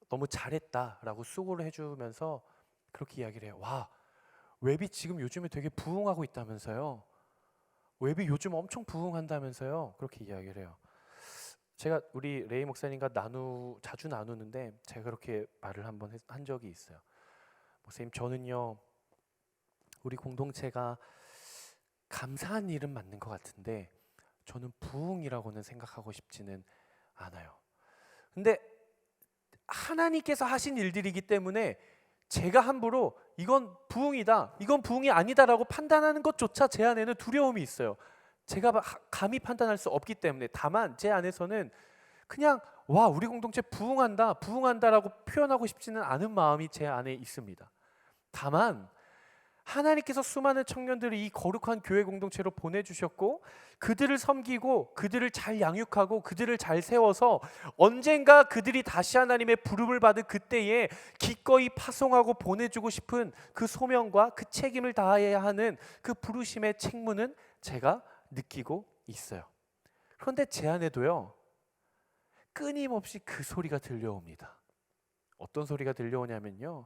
너무 잘했다라고 수고를 해주면서 그렇게 이야기를 해요. 와, 웹이 지금 요즘에 되게 부흥하고 있다면서요. 웹이 요즘 엄청 부흥한다면서요. 그렇게 이야기를 해요. 제가 우리 레이 목사님과 자주 나누는데 제가 그렇게 말을 한 적이 있어요. 목사님, 저는요 우리 공동체가 감사한 일은 맞는 것 같은데 저는 부흥이라고는 생각하고 싶지는 않아요. 근데 하나님께서 하신 일들이기 때문에 제가 함부로 이건 부흥이다, 이건 부흥이 아니다라고 판단하는 것조차 제 안에는 두려움이 있어요. 제가 감히 판단할 수 없기 때문에. 다만 제 안에서는 그냥 와, 우리 공동체 부흥한다, 부흥한다라고 표현하고 싶지는 않은 마음이 제 안에 있습니다. 다만 하나님께서 수많은 청년들을 이 거룩한 교회 공동체로 보내주셨고 그들을 섬기고 그들을 잘 양육하고 그들을 잘 세워서 언젠가 그들이 다시 하나님의 부름을 받은 그때에 기꺼이 파송하고 보내주고 싶은 그 소명과 그 책임을 다해야 하는 그 부르심의 책무는 제가 느끼고 있어요. 그런데 제 안에도요 끊임없이 그 소리가 들려옵니다. 어떤 소리가 들려오냐면요,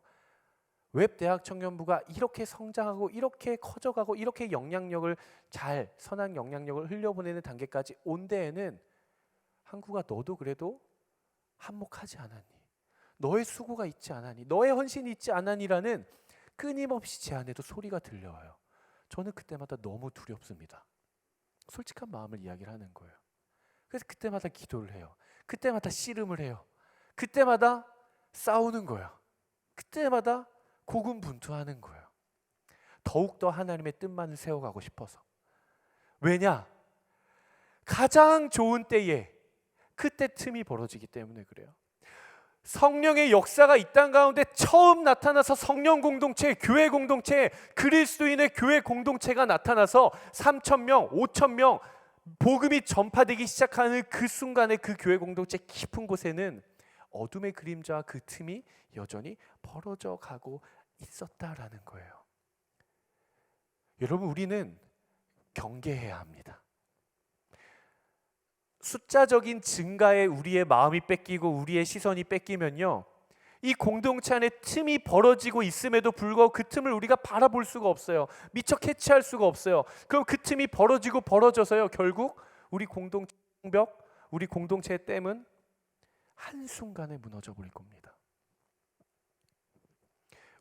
웹대학 청년부가 이렇게 성장하고 이렇게 커져가고 이렇게 선한 영향력을 흘려보내는 단계까지 온 데에는 한국아, 너도 그래도 한몫하지 않았니? 너의 수고가 있지 않았니? 너의 헌신이 있지 않았니라는 끊임없이 제 안에도 소리가 들려와요. 저는 그때마다 너무 두렵습니다. 솔직한 마음을 이야기를 하는 거예요. 그래서 그때마다 기도를 해요. 그때마다 씨름을 해요. 그때마다 싸우는 거예요. 그때마다 고군분투하는 거예요. 더욱더 하나님의 뜻만을 세워가고 싶어서. 왜냐? 가장 좋은 때에 그때 틈이 벌어지기 때문에 그래요. 성령의 역사가 이 땅 가운데 처음 나타나서 성령 공동체, 교회 공동체, 그리스도인의 교회 공동체가 나타나서 3,000명, 5,000명 복음이 전파되기 시작하는 그 순간에 그 교회 공동체 깊은 곳에는 어둠의 그림자와 그 틈이 여전히 벌어져 가고 있었다라는 거예요. 여러분, 우리는 경계해야 합니다. 숫자적인 증가에 우리의 마음이 뺏기고 우리의 시선이 뺏기면요, 이 공동체 안에 틈이 벌어지고 있음에도 불구하고 그 틈을 우리가 바라볼 수가 없어요. 미처 캐치할 수가 없어요. 그럼 그 틈이 벌어지고 벌어져서요, 결국 우리 공동체 벽, 우리 공동체의 댐은 한순간에 무너져 버릴 겁니다.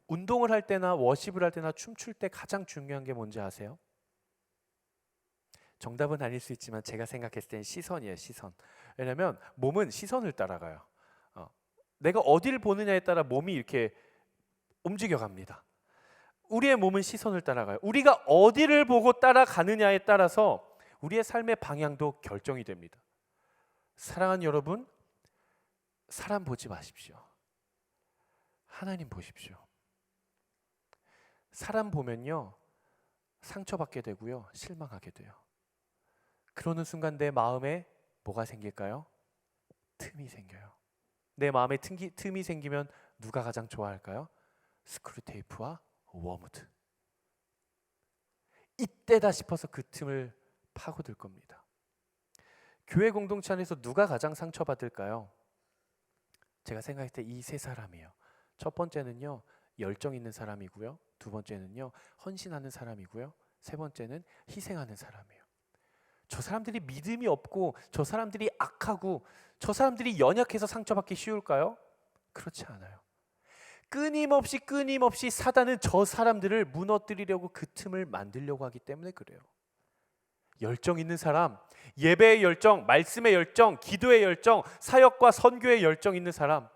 운동을 할 때나 워십을 할 때나 춤출 때 가장 중요한 게 뭔지 아세요? 정답은 아닐 수 있지만 제가 생각했을 땐 시선이에요. 시선. 왜냐하면 몸은 시선을 따라가요. 내가 어디를 보느냐에 따라 몸이 이렇게 움직여갑니다. 우리의 몸은 시선을 따라가요. 우리가 어디를 보고 따라가느냐에 따라서 우리의 삶의 방향도 결정이 됩니다. 사랑하는 여러분, 사람 보지 마십시오. 하나님 보십시오. 사람 보면요, 상처받게 되고요, 실망하게 돼요. 그러는 순간 내 마음에 뭐가 생길까요? 틈이 생겨요. 내 마음에 틈이 생기면 누가 가장 좋아할까요? 스크류테이프와 워무드. 이때다 싶어서 그 틈을 파고들 겁니다. 교회 공동체 안에서 누가 가장 상처받을까요? 제가 생각할 때 이 세 사람이에요. 첫 번째는요, 열정 있는 사람이고요. 두 번째는요, 헌신하는 사람이고요. 세 번째는 희생하는 사람이에요. 저 사람들이 믿음이 없고 저 사람들이 악하고 저 사람들이 연약해서 상처받기 쉬울까요? 그렇지 않아요. 끊임없이 사단은 저 사람들을 무너뜨리려고 그 틈을 만들려고 하기 때문에 그래요. 열정 있는 사람, 예배의 열정, 말씀의 열정, 기도의 열정, 사역과 선교의 열정 있는 사람,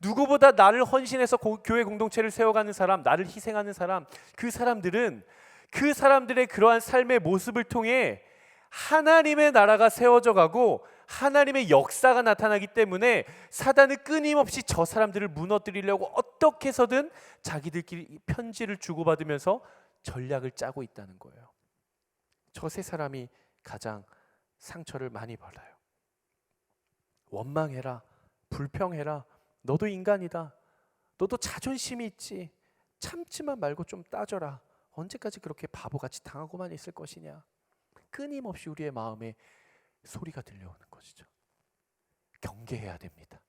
누구보다 나를 헌신해서 교회 공동체를 세워가는 사람, 나를 희생하는 사람, 그 사람들은 그 사람들의 그러한 삶의 모습을 통해 하나님의 나라가 세워져 가고 하나님의 역사가 나타나기 때문에 사단은 끊임없이 저 사람들을 무너뜨리려고 어떻게 해서든 자기들끼리 편지를 주고받으면서 전략을 짜고 있다는 거예요. 저 세 사람이 가장 상처를 많이 받아요. 원망해라, 불평해라, 너도 인간이다, 너도 자존심이 있지, 참지만 말고 좀 따져라, 언제까지 그렇게 바보같이 당하고만 있을 것이냐. 끊임없이 우리의 마음에 소리가 들려오는 것이죠. 경계해야 됩니다.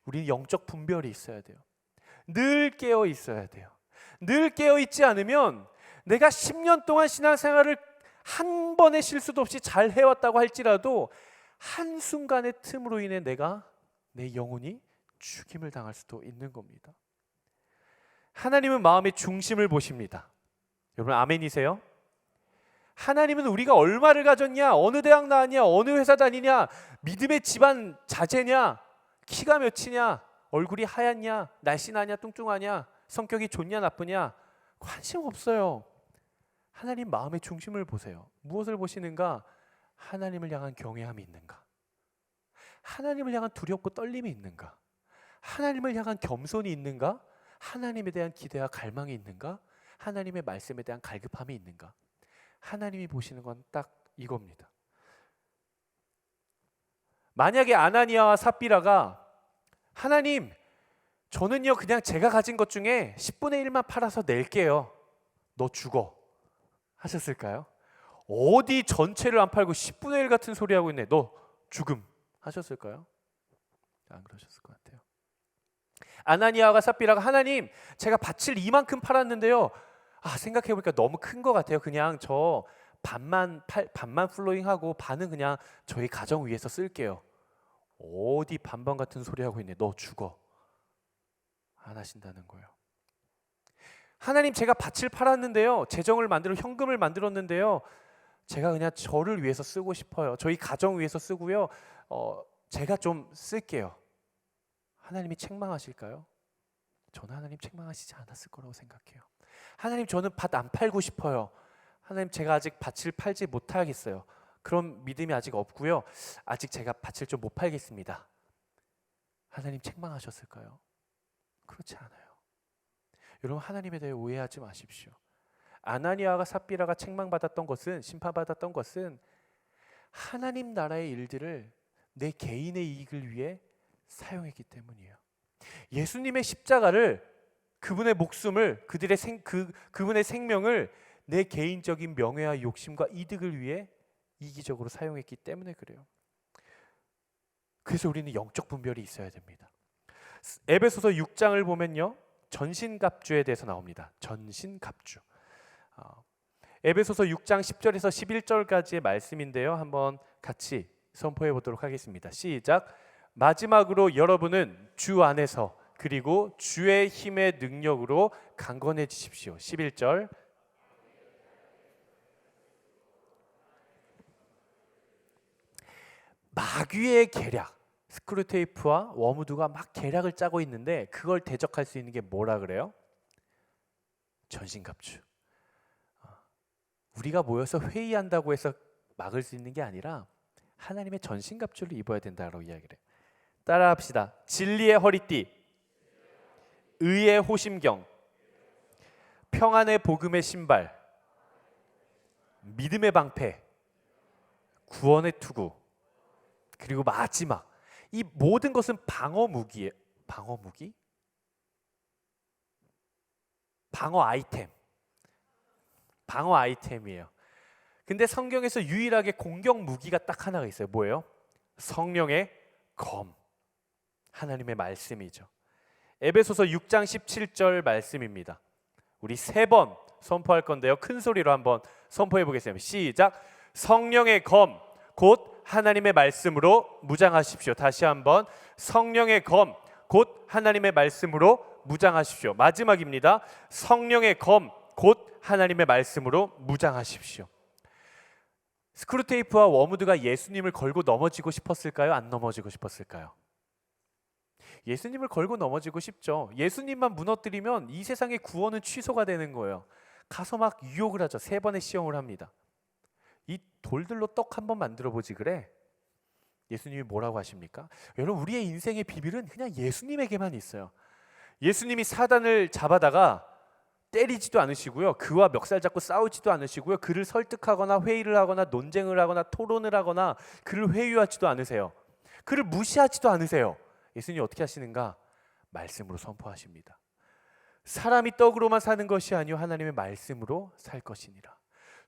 우리는 영적 분별이 있어야 돼요. 늘 깨어 있어야 돼요. 늘 깨어 있지 않으면 내가 10년 동안 신앙생활을 한 번의 실수도 없이 잘 해왔다고 할지라도 한순간의 틈으로 인해 내 영혼이 죽임을 당할 수도 있는 겁니다. 하나님은 마음의 중심을 보십니다. 여러분 아멘이세요? 하나님은 우리가 얼마를 가졌냐, 어느 대학 나왔냐, 어느 회사 다니냐, 믿음의 집안 자제냐, 키가 몇이냐, 얼굴이 하얗냐, 날씬하냐, 뚱뚱하냐, 성격이 좋냐 나쁘냐 관심 없어요. 하나님 마음의 중심을 보세요. 무엇을 보시는가? 하나님을 향한 경외함이 있는가? 하나님을 향한 두렵고 떨림이 있는가? 하나님을 향한 겸손이 있는가? 하나님에 대한 기대와 갈망이 있는가? 하나님의 말씀에 대한 갈급함이 있는가? 하나님이 보시는 건 딱 이겁니다. 만약에 아나니아와 삽비라가 하나님, 저는요 그냥 제가 가진 것 중에 10분의 1만 팔아서 낼게요. 너 죽어. 하셨을까요? 어디 전체를 안 팔고 10분의 1 같은 소리 하고 있네. 너 죽음. 하셨을까요? 안 그러셨을 것 같아요. 아나니아와 삽비라가 하나님, 제가 밭을 이만큼 팔았는데요. 생각해보니까 너무 큰 것 같아요. 그냥 저 반만 플로잉하고 반은 그냥 저희 가정 위해서 쓸게요. 어디 반반 같은 소리 하고 있네. 너 죽어. 안 하신다는 거예요. 하나님, 제가 밭을 팔았는데요. 재정을 만들어 현금을 만들었는데요. 제가 그냥 저를 위해서 쓰고 싶어요. 저희 가정 위해서 쓰고요. 제가 좀 쓸게요. 하나님이 책망하실까요? 저는 하나님 책망하시지 않았을 거라고 생각해요. 하나님, 저는 밭 안 팔고 싶어요. 하나님, 제가 아직 밭을 팔지 못하겠어요. 그런 믿음이 아직 없고요. 아직 제가 밭을 좀 못 팔겠습니다. 하나님 책망하셨을까요? 그렇지 않아요. 여러분, 하나님에 대해 오해하지 마십시오. 아나니아가 삽비라가 책망받았던 것은, 심판받았던 것은 하나님 나라의 일들을 내 개인의 이익을 위해 사용했기 때문이에요. 예수님의 십자가를, 그분의 목숨을, 그분의 생명을 내 개인적인 명예와 욕심과 이득을 위해 이기적으로 사용했기 때문에 그래요. 그래서 우리는 영적 분별이 있어야 됩니다. 에베소서 6장을 보면요, 전신갑주에 대해서 나옵니다. 전신갑주. 에베소서 6장 10절에서 11절까지의 말씀인데요, 한번 같이 선포해 보도록 하겠습니다. 시작. 마지막으로 여러분은 주 안에서 그리고 주의 힘의 능력으로 강건해지십시오. 11절. 마귀의 계략, 스크루테이프와 워무드가 막 계략을 짜고 있는데 그걸 대적할 수 있는 게 뭐라 그래요? 전신갑주. 우리가 모여서 회의한다고 해서 막을 수 있는 게 아니라 하나님의 전신갑주를 입어야 된다고 이야기를 해요. 따라합시다. 진리의 허리띠, 의의 호심경, 평안의 복음의 신발, 믿음의 방패, 구원의 투구, 그리고 마지막, 이 모든 것은 방어 무기예요. 방어 무기? 방어 아이템. 방어 아이템이에요. 근데 성경에서 유일하게 공격 무기가 딱 하나가 있어요. 뭐예요? 성령의 검. 하나님의 말씀이죠. 에베소서 6장 17절 말씀입니다. 우리 3번 선포할 건데요. 큰 소리로 한번 선포해 보겠습니다. 시작. 성령의 검, 곧 하나님의 말씀으로 무장하십시오. 다시 한번. 성령의 검, 곧 하나님의 말씀으로 무장하십시오. 마지막입니다. 성령의 검, 곧 하나님의 말씀으로 무장하십시오. 스크루테이프와 워무드가 예수님을 걸고 넘어지고 싶었을까요? 안 넘어지고 싶었을까요? 예수님을 걸고 넘어지고 싶죠. 예수님만 무너뜨리면 이 세상의 구원은 취소가 되는 거예요. 가서 막 유혹을 하죠. 3번의 시험을 합니다. 이 돌들로 떡 한번 만들어 보지 그래. 예수님이 뭐라고 하십니까? 여러분, 우리의 인생의 비밀은 그냥 예수님에게만 있어요. 예수님이 사단을 잡아다가 때리지도 않으시고요, 그와 멱살 잡고 싸우지도 않으시고요, 그를 설득하거나 회의를 하거나 논쟁을 하거나 토론을 하거나 그를 회유하지도 않으세요. 그를 무시하지도 않으세요. 예수님이 어떻게 하시는가? 말씀으로 선포하십니다. 사람이 떡으로만 사는 것이 아니요 하나님의 말씀으로 살 것이니라.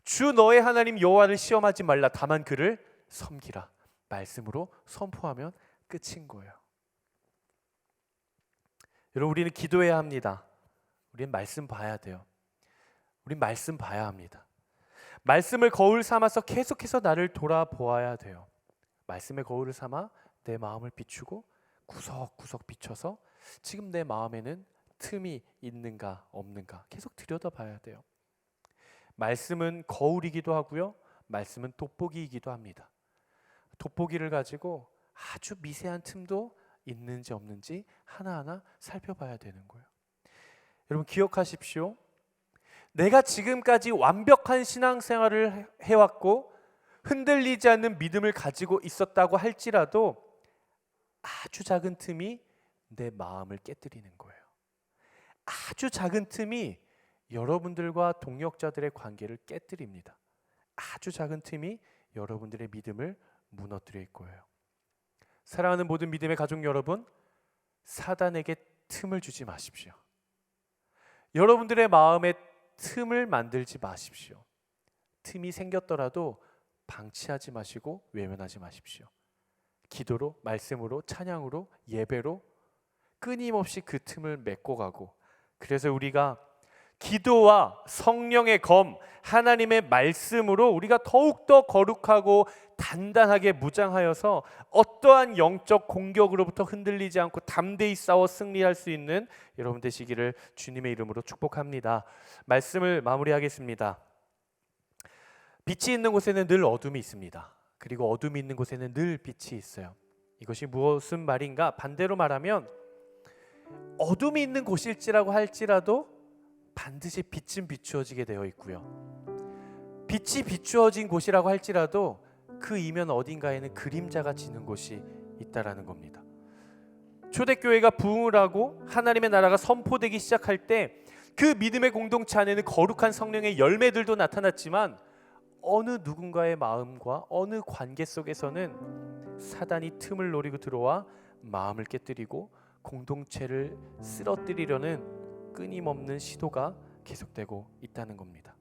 주 너의 하나님 여호와를 시험하지 말라. 다만 그를 섬기라. 말씀으로 선포하면 끝인 거예요. 여러분, 우리는 기도해야 합니다. 우리는 말씀 봐야 돼요. 우린 말씀 봐야 합니다. 말씀을 거울 삼아서 계속해서 나를 돌아보아야 돼요. 말씀의 거울을 삼아 내 마음을 비추고 구석구석 비춰서 지금 내 마음에는 틈이 있는가 없는가 계속 들여다봐야 돼요. 말씀은 거울이기도 하고요, 말씀은 돋보기이기도 합니다. 돋보기를 가지고 아주 미세한 틈도 있는지 없는지 하나하나 살펴봐야 되는 거예요. 여러분, 기억하십시오. 내가 지금까지 완벽한 신앙생활을 해왔고 흔들리지 않는 믿음을 가지고 있었다고 할지라도 아주 작은 틈이 내 마음을 깨뜨리는 거예요. 아주 작은 틈이 여러분들과 동역자들의 관계를 깨뜨립니다. 아주 작은 틈이 여러분들의 믿음을 무너뜨릴 거예요. 사랑하는 모든 믿음의 가족 여러분, 사단에게 틈을 주지 마십시오. 여러분들의 마음에 틈을 만들지 마십시오. 틈이 생겼더라도 방치하지 마시고 외면하지 마십시오. 기도로, 말씀으로, 찬양으로, 예배로 끊임없이 그 틈을 메꿔 가고, 그래서 우리가 기도와 성령의 검, 하나님의 말씀으로 우리가 더욱더 거룩하고 단단하게 무장하여서 어떠한 영적 공격으로부터 흔들리지 않고 담대히 싸워 승리할 수 있는 여러분 되시기를 주님의 이름으로 축복합니다. 말씀을 마무리하겠습니다. 빛이 있는 곳에는 늘 어둠이 있습니다. 그리고 어둠이 있는 곳에는 늘 빛이 있어요. 이것이 무슨 말인가? 반대로 말하면 어둠이 있는 곳일지라고 할지라도 반드시 빛은 비추어지게 되어 있고요, 빛이 비추어진 곳이라고 할지라도 그 이면 어딘가에는 그림자가 지는 곳이 있다라는 겁니다. 초대교회가 부흥을 하고 하나님의 나라가 선포되기 시작할 때 그 믿음의 공동체 안에는 거룩한 성령의 열매들도 나타났지만 어느 누군가의 마음과 어느 관계 속에서는 사단이 틈을 노리고 들어와 마음을 깨뜨리고 공동체를 쓰러뜨리려는 끊임없는 시도가 계속되고 있다는 겁니다.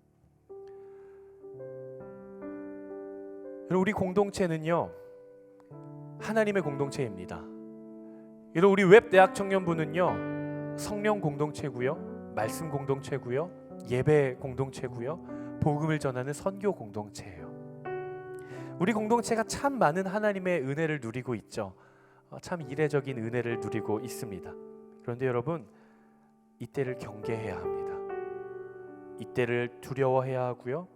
여러분, 우리 공동체는요 하나님의 공동체입니다. 여러분, 우리 웹대학 청년부는요 성령 공동체고요, 말씀 공동체고요, 예배 공동체고요, 복음을 전하는 선교 공동체예요. 우리 공동체가 참 많은 하나님의 은혜를 누리고 있죠. 참 이례적인 은혜를 누리고 있습니다. 그런데 여러분, 이때를 경계해야 합니다. 이때를 두려워해야 하고요,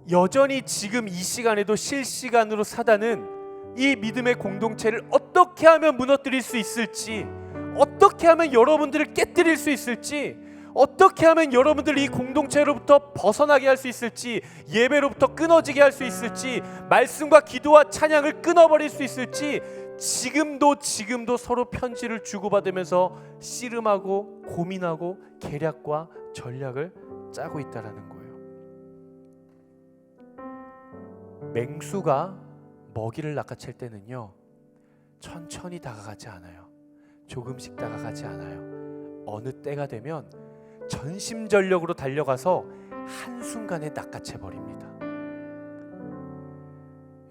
여전히 지금 이 시간에도 실시간으로 사단은 이 믿음의 공동체를 어떻게 하면 무너뜨릴 수 있을지, 어떻게 하면 여러분들을 깨뜨릴 수 있을지, 어떻게 하면 여러분들을 이 공동체로부터 벗어나게 할 수 있을지, 예배로부터 끊어지게 할 수 있을지, 말씀과 기도와 찬양을 끊어버릴 수 있을지 지금도 서로 편지를 주고받으면서 씨름하고 고민하고 계략과 전략을 짜고 있다라는 거예요. 맹수가 먹이를 낚아챌 때는요 천천히 다가가지 않아요. 조금씩 다가가지 않아요. 어느 때가 되면 전심전력으로 달려가서 한순간에 낚아채 버립니다.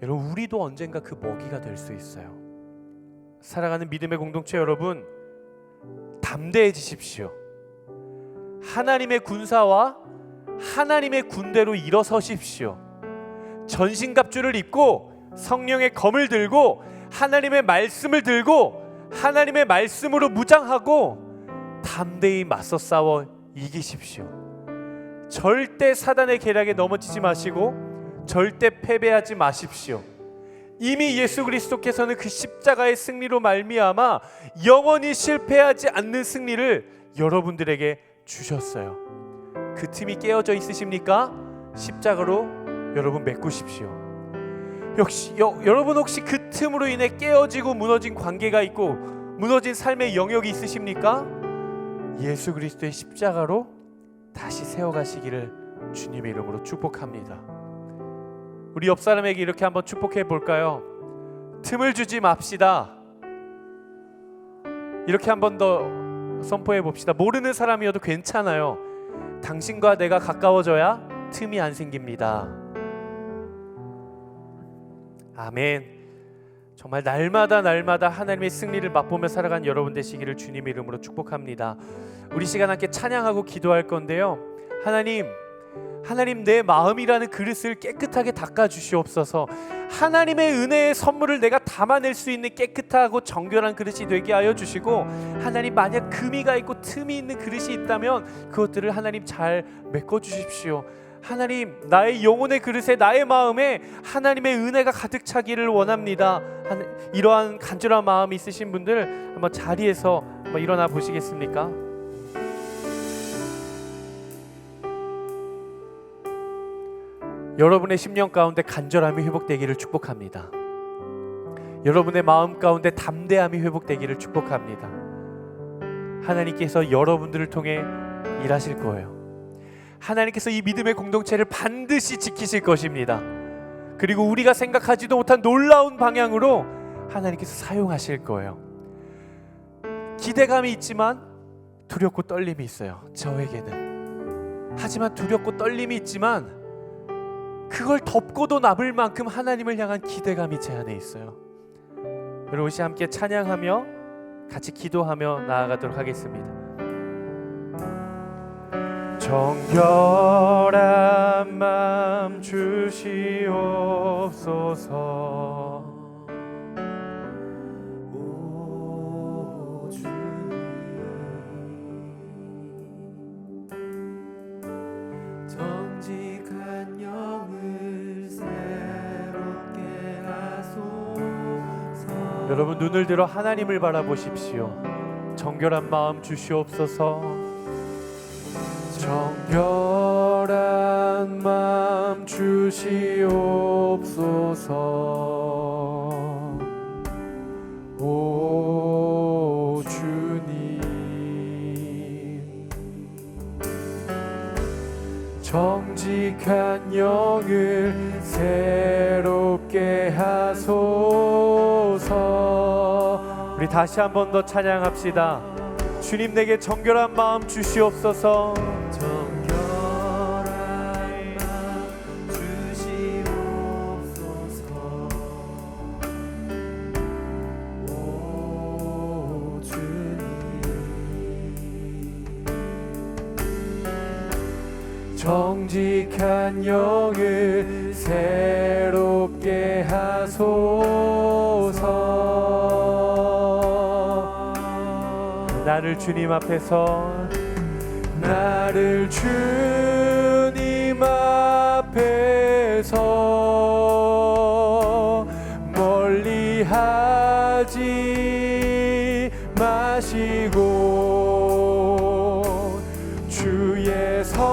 여러분, 우리도 언젠가 그 먹이가 될 수 있어요. 사랑하는 믿음의 공동체 여러분, 담대해지십시오. 하나님의 군사와 하나님의 군대로 일어서십시오. 전신갑주를 입고 성령의 검을 들고 하나님의 말씀을 들고 하나님의 말씀으로 무장하고 담대히 맞서 싸워 이기십시오. 절대 사단의 계략에 넘어지지 마시고 절대 패배하지 마십시오. 이미 예수 그리스도께서는 그 십자가의 승리로 말미암아 영원히 실패하지 않는 승리를 여러분들에게 주셨어요. 그 틈이 깨어져 있으십니까? 십자가로 여러분 메꾸십시오. 여러분 혹시 그 틈으로 인해 깨어지고 무너진 관계가 있고 무너진 삶의 영역이 있으십니까? 예수 그리스도의 십자가로 다시 세워가시기를 주님의 이름으로 축복합니다. 우리 옆 사람에게 이렇게 한번 축복해 볼까요? 틈을 주지 맙시다. 이렇게 한번 더 선포해 봅시다. 모르는 사람이어도 괜찮아요. 당신과 내가 가까워져야 틈이 안 생깁니다. 아멘. 정말 날마다 하나님의 승리를 맛보며 살아간 여러분 되시기를 주님의 이름으로 축복합니다. 우리 시간 함께 찬양하고 기도할 건데요. 하나님 내 마음이라는 그릇을 깨끗하게 닦아 주시옵소서. 하나님의 은혜의 선물을 내가 담아낼 수 있는 깨끗하고 정결한 그릇이 되게 하여 주시고, 하나님 만약 금이가 있고 틈이 있는 그릇이 있다면 그것들을 하나님 잘 메꿔 주십시오. 하나님, 나의 영혼의 그릇에, 나의 마음에 하나님의 은혜가 가득 차기를 원합니다. 이러한 간절한 마음이 있으신 분들 한번 자리에서 한번 일어나 보시겠습니까? 여러분의 심령 가운데 간절함이 회복되기를 축복합니다. 여러분의 마음 가운데 담대함이 회복되기를 축복합니다. 하나님께서 여러분들을 통해 일하실 거예요. 하나님께서 이 믿음의 공동체를 반드시 지키실 것입니다. 그리고 우리가 생각하지도 못한 놀라운 방향으로 하나님께서 사용하실 거예요. 기대감이 있지만 두렵고 떨림이 있어요, 저에게는. 하지만 두렵고 떨림이 있지만 그걸 덮고도 남을 만큼 하나님을 향한 기대감이 제 안에 있어요. 여러분, 우리 함께 찬양하며 같이 기도하며 나아가도록 하겠습니다. 정결한 마음 주시옵소서. 오 주님, 정직한 영을 새롭게 하소서. 여러분, 눈을 들어 하나님을 바라보십시오. 정결한 마음 주시옵소서. 정결한 마음 주시옵소서. 오 주님, 정직한 영을 새롭게 하소서. 우리 다시 한 번 더 찬양합시다. 주님, 내게 정결한 마음 주시옵소서. 정결한 마음 주시옵소서. 오 주님, 정직한 영을 새롭게 하소서. 나를 주님 앞에서, 나를 주님 앞에서 멀리하지 마시고 주의 성령을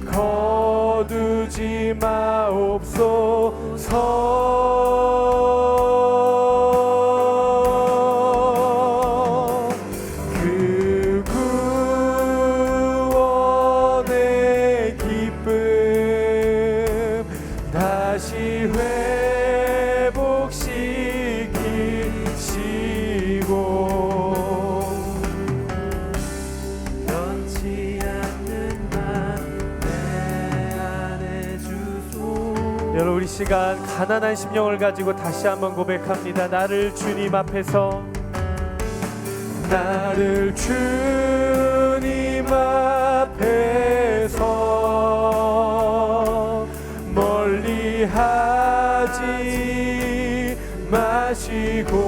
거두지 마옵소서. 여러분, 우리 시간 가난한 심령을 가지고 다시 한번 고백합니다. 나를 주님 앞에서, 나를 주님 앞에서 멀리하지 마시고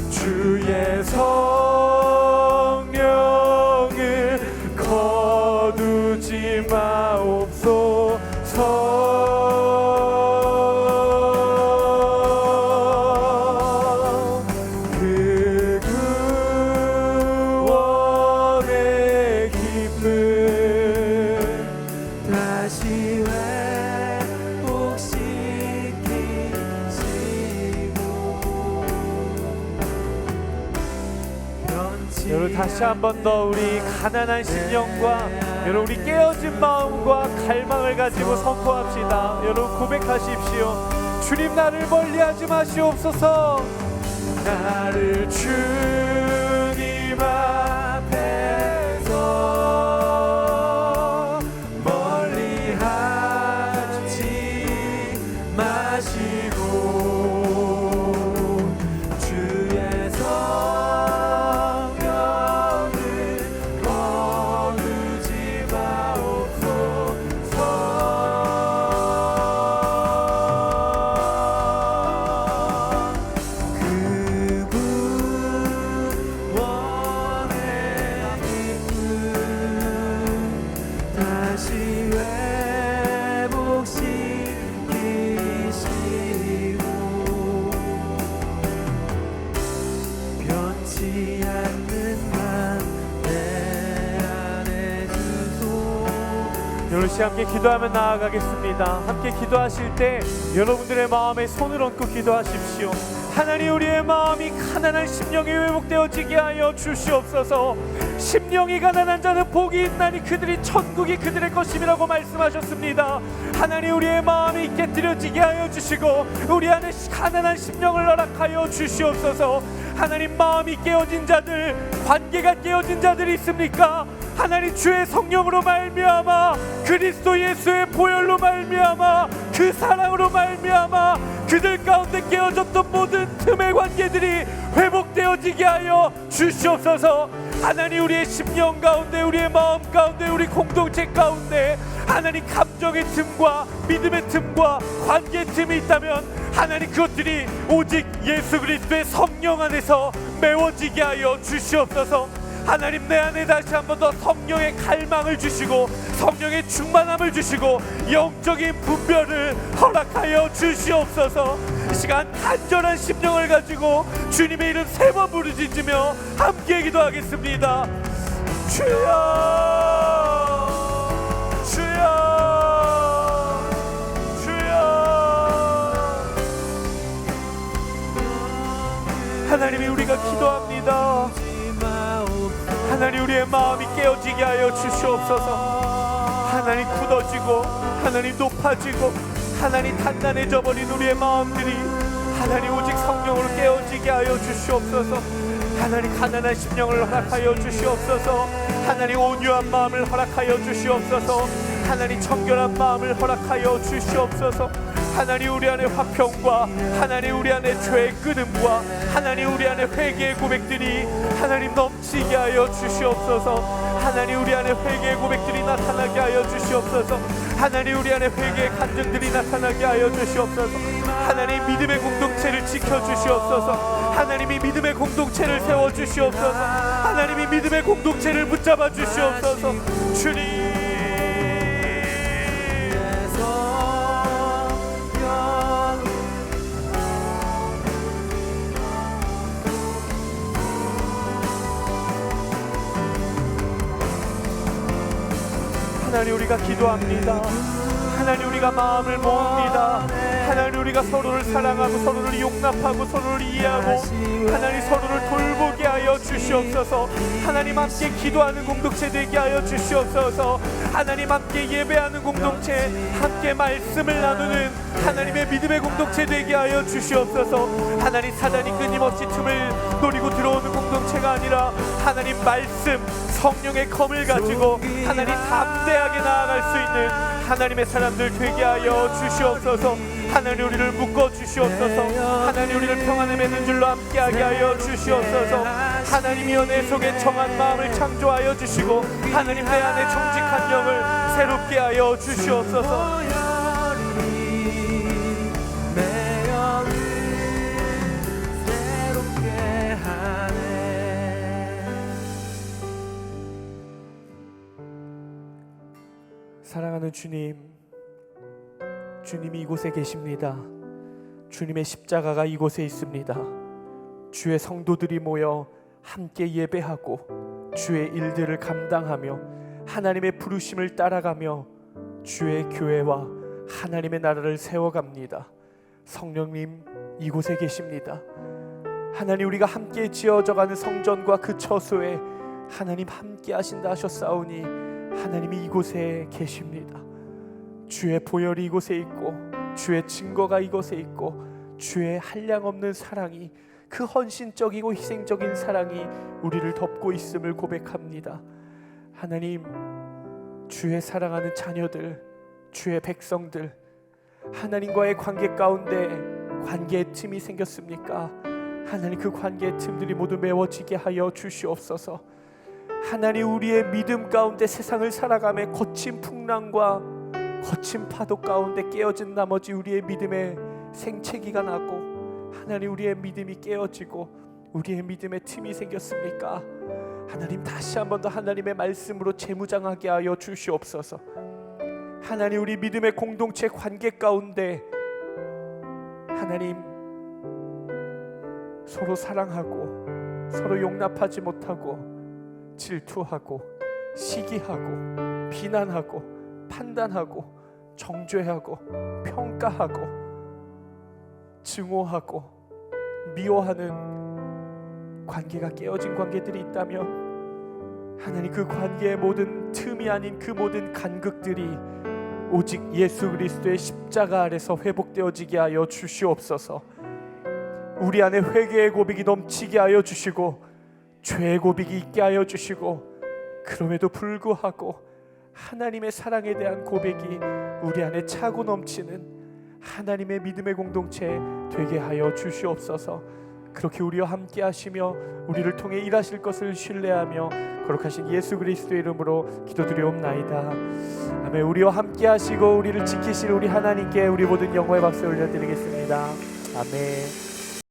주의 성령을 거두지 마옵소서. 그 구원의 기쁨 다시 회복시키시고. 여러분, 다시 한 번 더 우리 가난한 심령과 여러분, 우리 깨어진 마음과 갈망을 가지고 선포합시다. 여러분, 고백하십시오. 주님, 나를 멀리하지 마시옵소서. 나를 주님 앞에서 멀리하지 마시고 주의 성령을 거두지 마옵소서. 그분 원의 기쁨 다시 회복시키시고 변치 않는 맘 내 안에 주소. 오늘 시 함께 기도하며 나아가겠습니다. 함께 기도하실 때 여러분들의 마음에 손을 얹고 기도하십시오. 하나님, 우리의 마음이 가난한 심령이 회복되어지게 하여 주시옵소서. 심령이 가난한 자는 복이 있나니 그들이 천국이 그들의 것임이라고 말씀하셨습니다. 하나님, 우리의 마음이 깨뜨려지게 하여 주시고 우리 안에 가난한 심령을 허락하여 주시옵소서. 하나님, 마음이 깨어진 자들, 관계가 깨어진 자들이 있습니까? 하나님, 주의 성령으로 말미암아, 그리스도 예수의 보혈로 말미암아, 그 사랑으로 말미암아 그들 가운데 깨어졌던 모든 틈의 관계들이 회복되어지게 하여 주시옵소서. 하나님, 우리의 심령 가운데, 우리의 마음 가운데, 우리 공동체 가운데 하나님 감정의 틈과 믿음의 틈과 관계의 틈이 있다면 하나님, 그것들이 오직 예수 그리스도의 성령 안에서 메워지게 하여 주시옵소서. 하나님, 내 안에 다시 한 번 더 성령의 갈망을 주시고 성령의 충만함을 주시고 영적인 분별을 허락하여 주시옵소서. 이 시간 간절한 심령을 가지고 주님의 이름 3번 부르짖으며 함께 기도하겠습니다. 주여, 주여, 주여. 하나님이 우리가 기도합니다. 하나님, 우리의 마음이 깨어지게 하여 주시옵소서. 하나님, 굳어지고 하나님 높아지고 하나님 단단해져 버린 우리의 마음들이 하나님 오직 성령으로 깨어지게 하여 주시옵소서. 하나님, 가난한 심령을 허락하여 주시옵소서. 하나님, 온유한 마음을 허락하여 주시옵소서. 하나님, 청결한 마음을 허락하여 주시옵소서. 하나님, 우리 안에 화평과 하나님 우리 안에 죄의 끊음과 하나님 우리 안에 회개의 고백들이 하나님 넘치게 하여 주시옵소서. 하나님, 우리 안에 회개의 고백들이 나타나게 하여 주시옵소서. 하나님, 우리 안에 회개의 간증들이 나타나게 하여 주시옵소서. 하나님, 믿음의 공동체를 지켜주시옵소서. 하나님이 믿음의 공동체를 세워주시옵소서. 하나님이 믿음의 공동체를 붙잡아 주시옵소서. 주님, 하나님, 우리가 기도합니다. 하나님, 우리가 마음을 모읍니다. 하나님, 우리가 서로를 사랑하고 서로를 용납하고 서로를 이해하고 하나님 서로를 돌보게 하여 주시옵소서. 하나님, 함께 기도하는 공동체 되게 하여 주시옵소서. 하나님, 함께 예배하는 공동체, 함께 말씀을 나누는 하나님의 믿음의 공동체 되게 하여 주시옵소서. 하나님, 사단이 끊임없이 틈을 노리고 들어오는 공동체가 아니라 하나님 말씀, 성령의 검을 가지고 하나님 담대하게 나아갈 수 있는 하나님의 사람들 되게 하여 주시옵소서. 하나님, 우리를 묶어 주시옵소서. 하나님, 우리를 평안에 맺는 줄로 함께하게 하여 주시옵소서. 하나님이여, 내 속에 정한 마음을 창조하여 주시고 하나님, 내 안에 정직한 영을 새롭게 하여 주시옵소서. 사랑하는 주님, 주님이 이곳에 계십니다. 주님의 십자가가 이곳에 있습니다. 주의 성도들이 모여 함께 예배하고 주의 일들을 감당하며 하나님의 부르심을 따라가며 주의 교회와 하나님의 나라를 세워갑니다. 성령님, 이곳에 계십니다. 하나님, 우리가 함께 지어져가는 성전과 그 처소에 하나님 함께 하신다 하셨사오니 하나님이 이곳에 계십니다. 주의 보혈이 이곳에 있고 주의 증거가 이곳에 있고 주의 한량없는 사랑이, 그 헌신적이고 희생적인 사랑이 우리를 덮고 있음을 고백합니다. 하나님, 주의 사랑하는 자녀들, 주의 백성들, 하나님과의 관계 가운데 관계의 틈이 생겼습니까? 하나님, 그 관계의 틈들이 모두 메워지게 하여 주시옵소서. 하나님, 우리의 믿음 가운데 세상을 살아가며 거친 풍랑과 거친 파도 가운데 깨어진 나머지 우리의 믿음에 생채기가 나고, 하나님, 우리의 믿음이 깨어지고 우리의 믿음에 틈이 생겼습니까? 하나님, 다시 한 번 더 하나님의 말씀으로 재무장하게 하여 주시옵소서. 하나님, 우리 믿음의 공동체 관계 가운데 하나님, 서로 사랑하고 서로 용납하지 못하고 질투하고 시기하고 비난하고 판단하고 정죄하고 평가하고 증오하고 미워하는 관계가 깨어진 관계들이 있다면, 하나님, 그 관계의 모든 틈이 아닌 그 모든 간극들이 오직 예수 그리스도의 십자가 아래서 회복되어지게 하여 주시옵소서. 우리 안에 회개의 고백이 넘치게 하여 주시고 죄의 고백이 있게 하여 주시고, 그럼에도 불구하고 하나님의 사랑에 대한 고백이 우리 안에 차고 넘치는 하나님의 믿음의 공동체 되게 하여 주시옵소서. 그렇게 우리와 함께 하시며 우리를 통해 일하실 것을 신뢰하며 거룩하신 예수 그리스도의 이름으로 기도드리옵나이다. 아멘. 우리와 함께 하시고 우리를 지키실 우리 하나님께 우리 모든 영광의 박수 올려드리겠습니다. 아멘.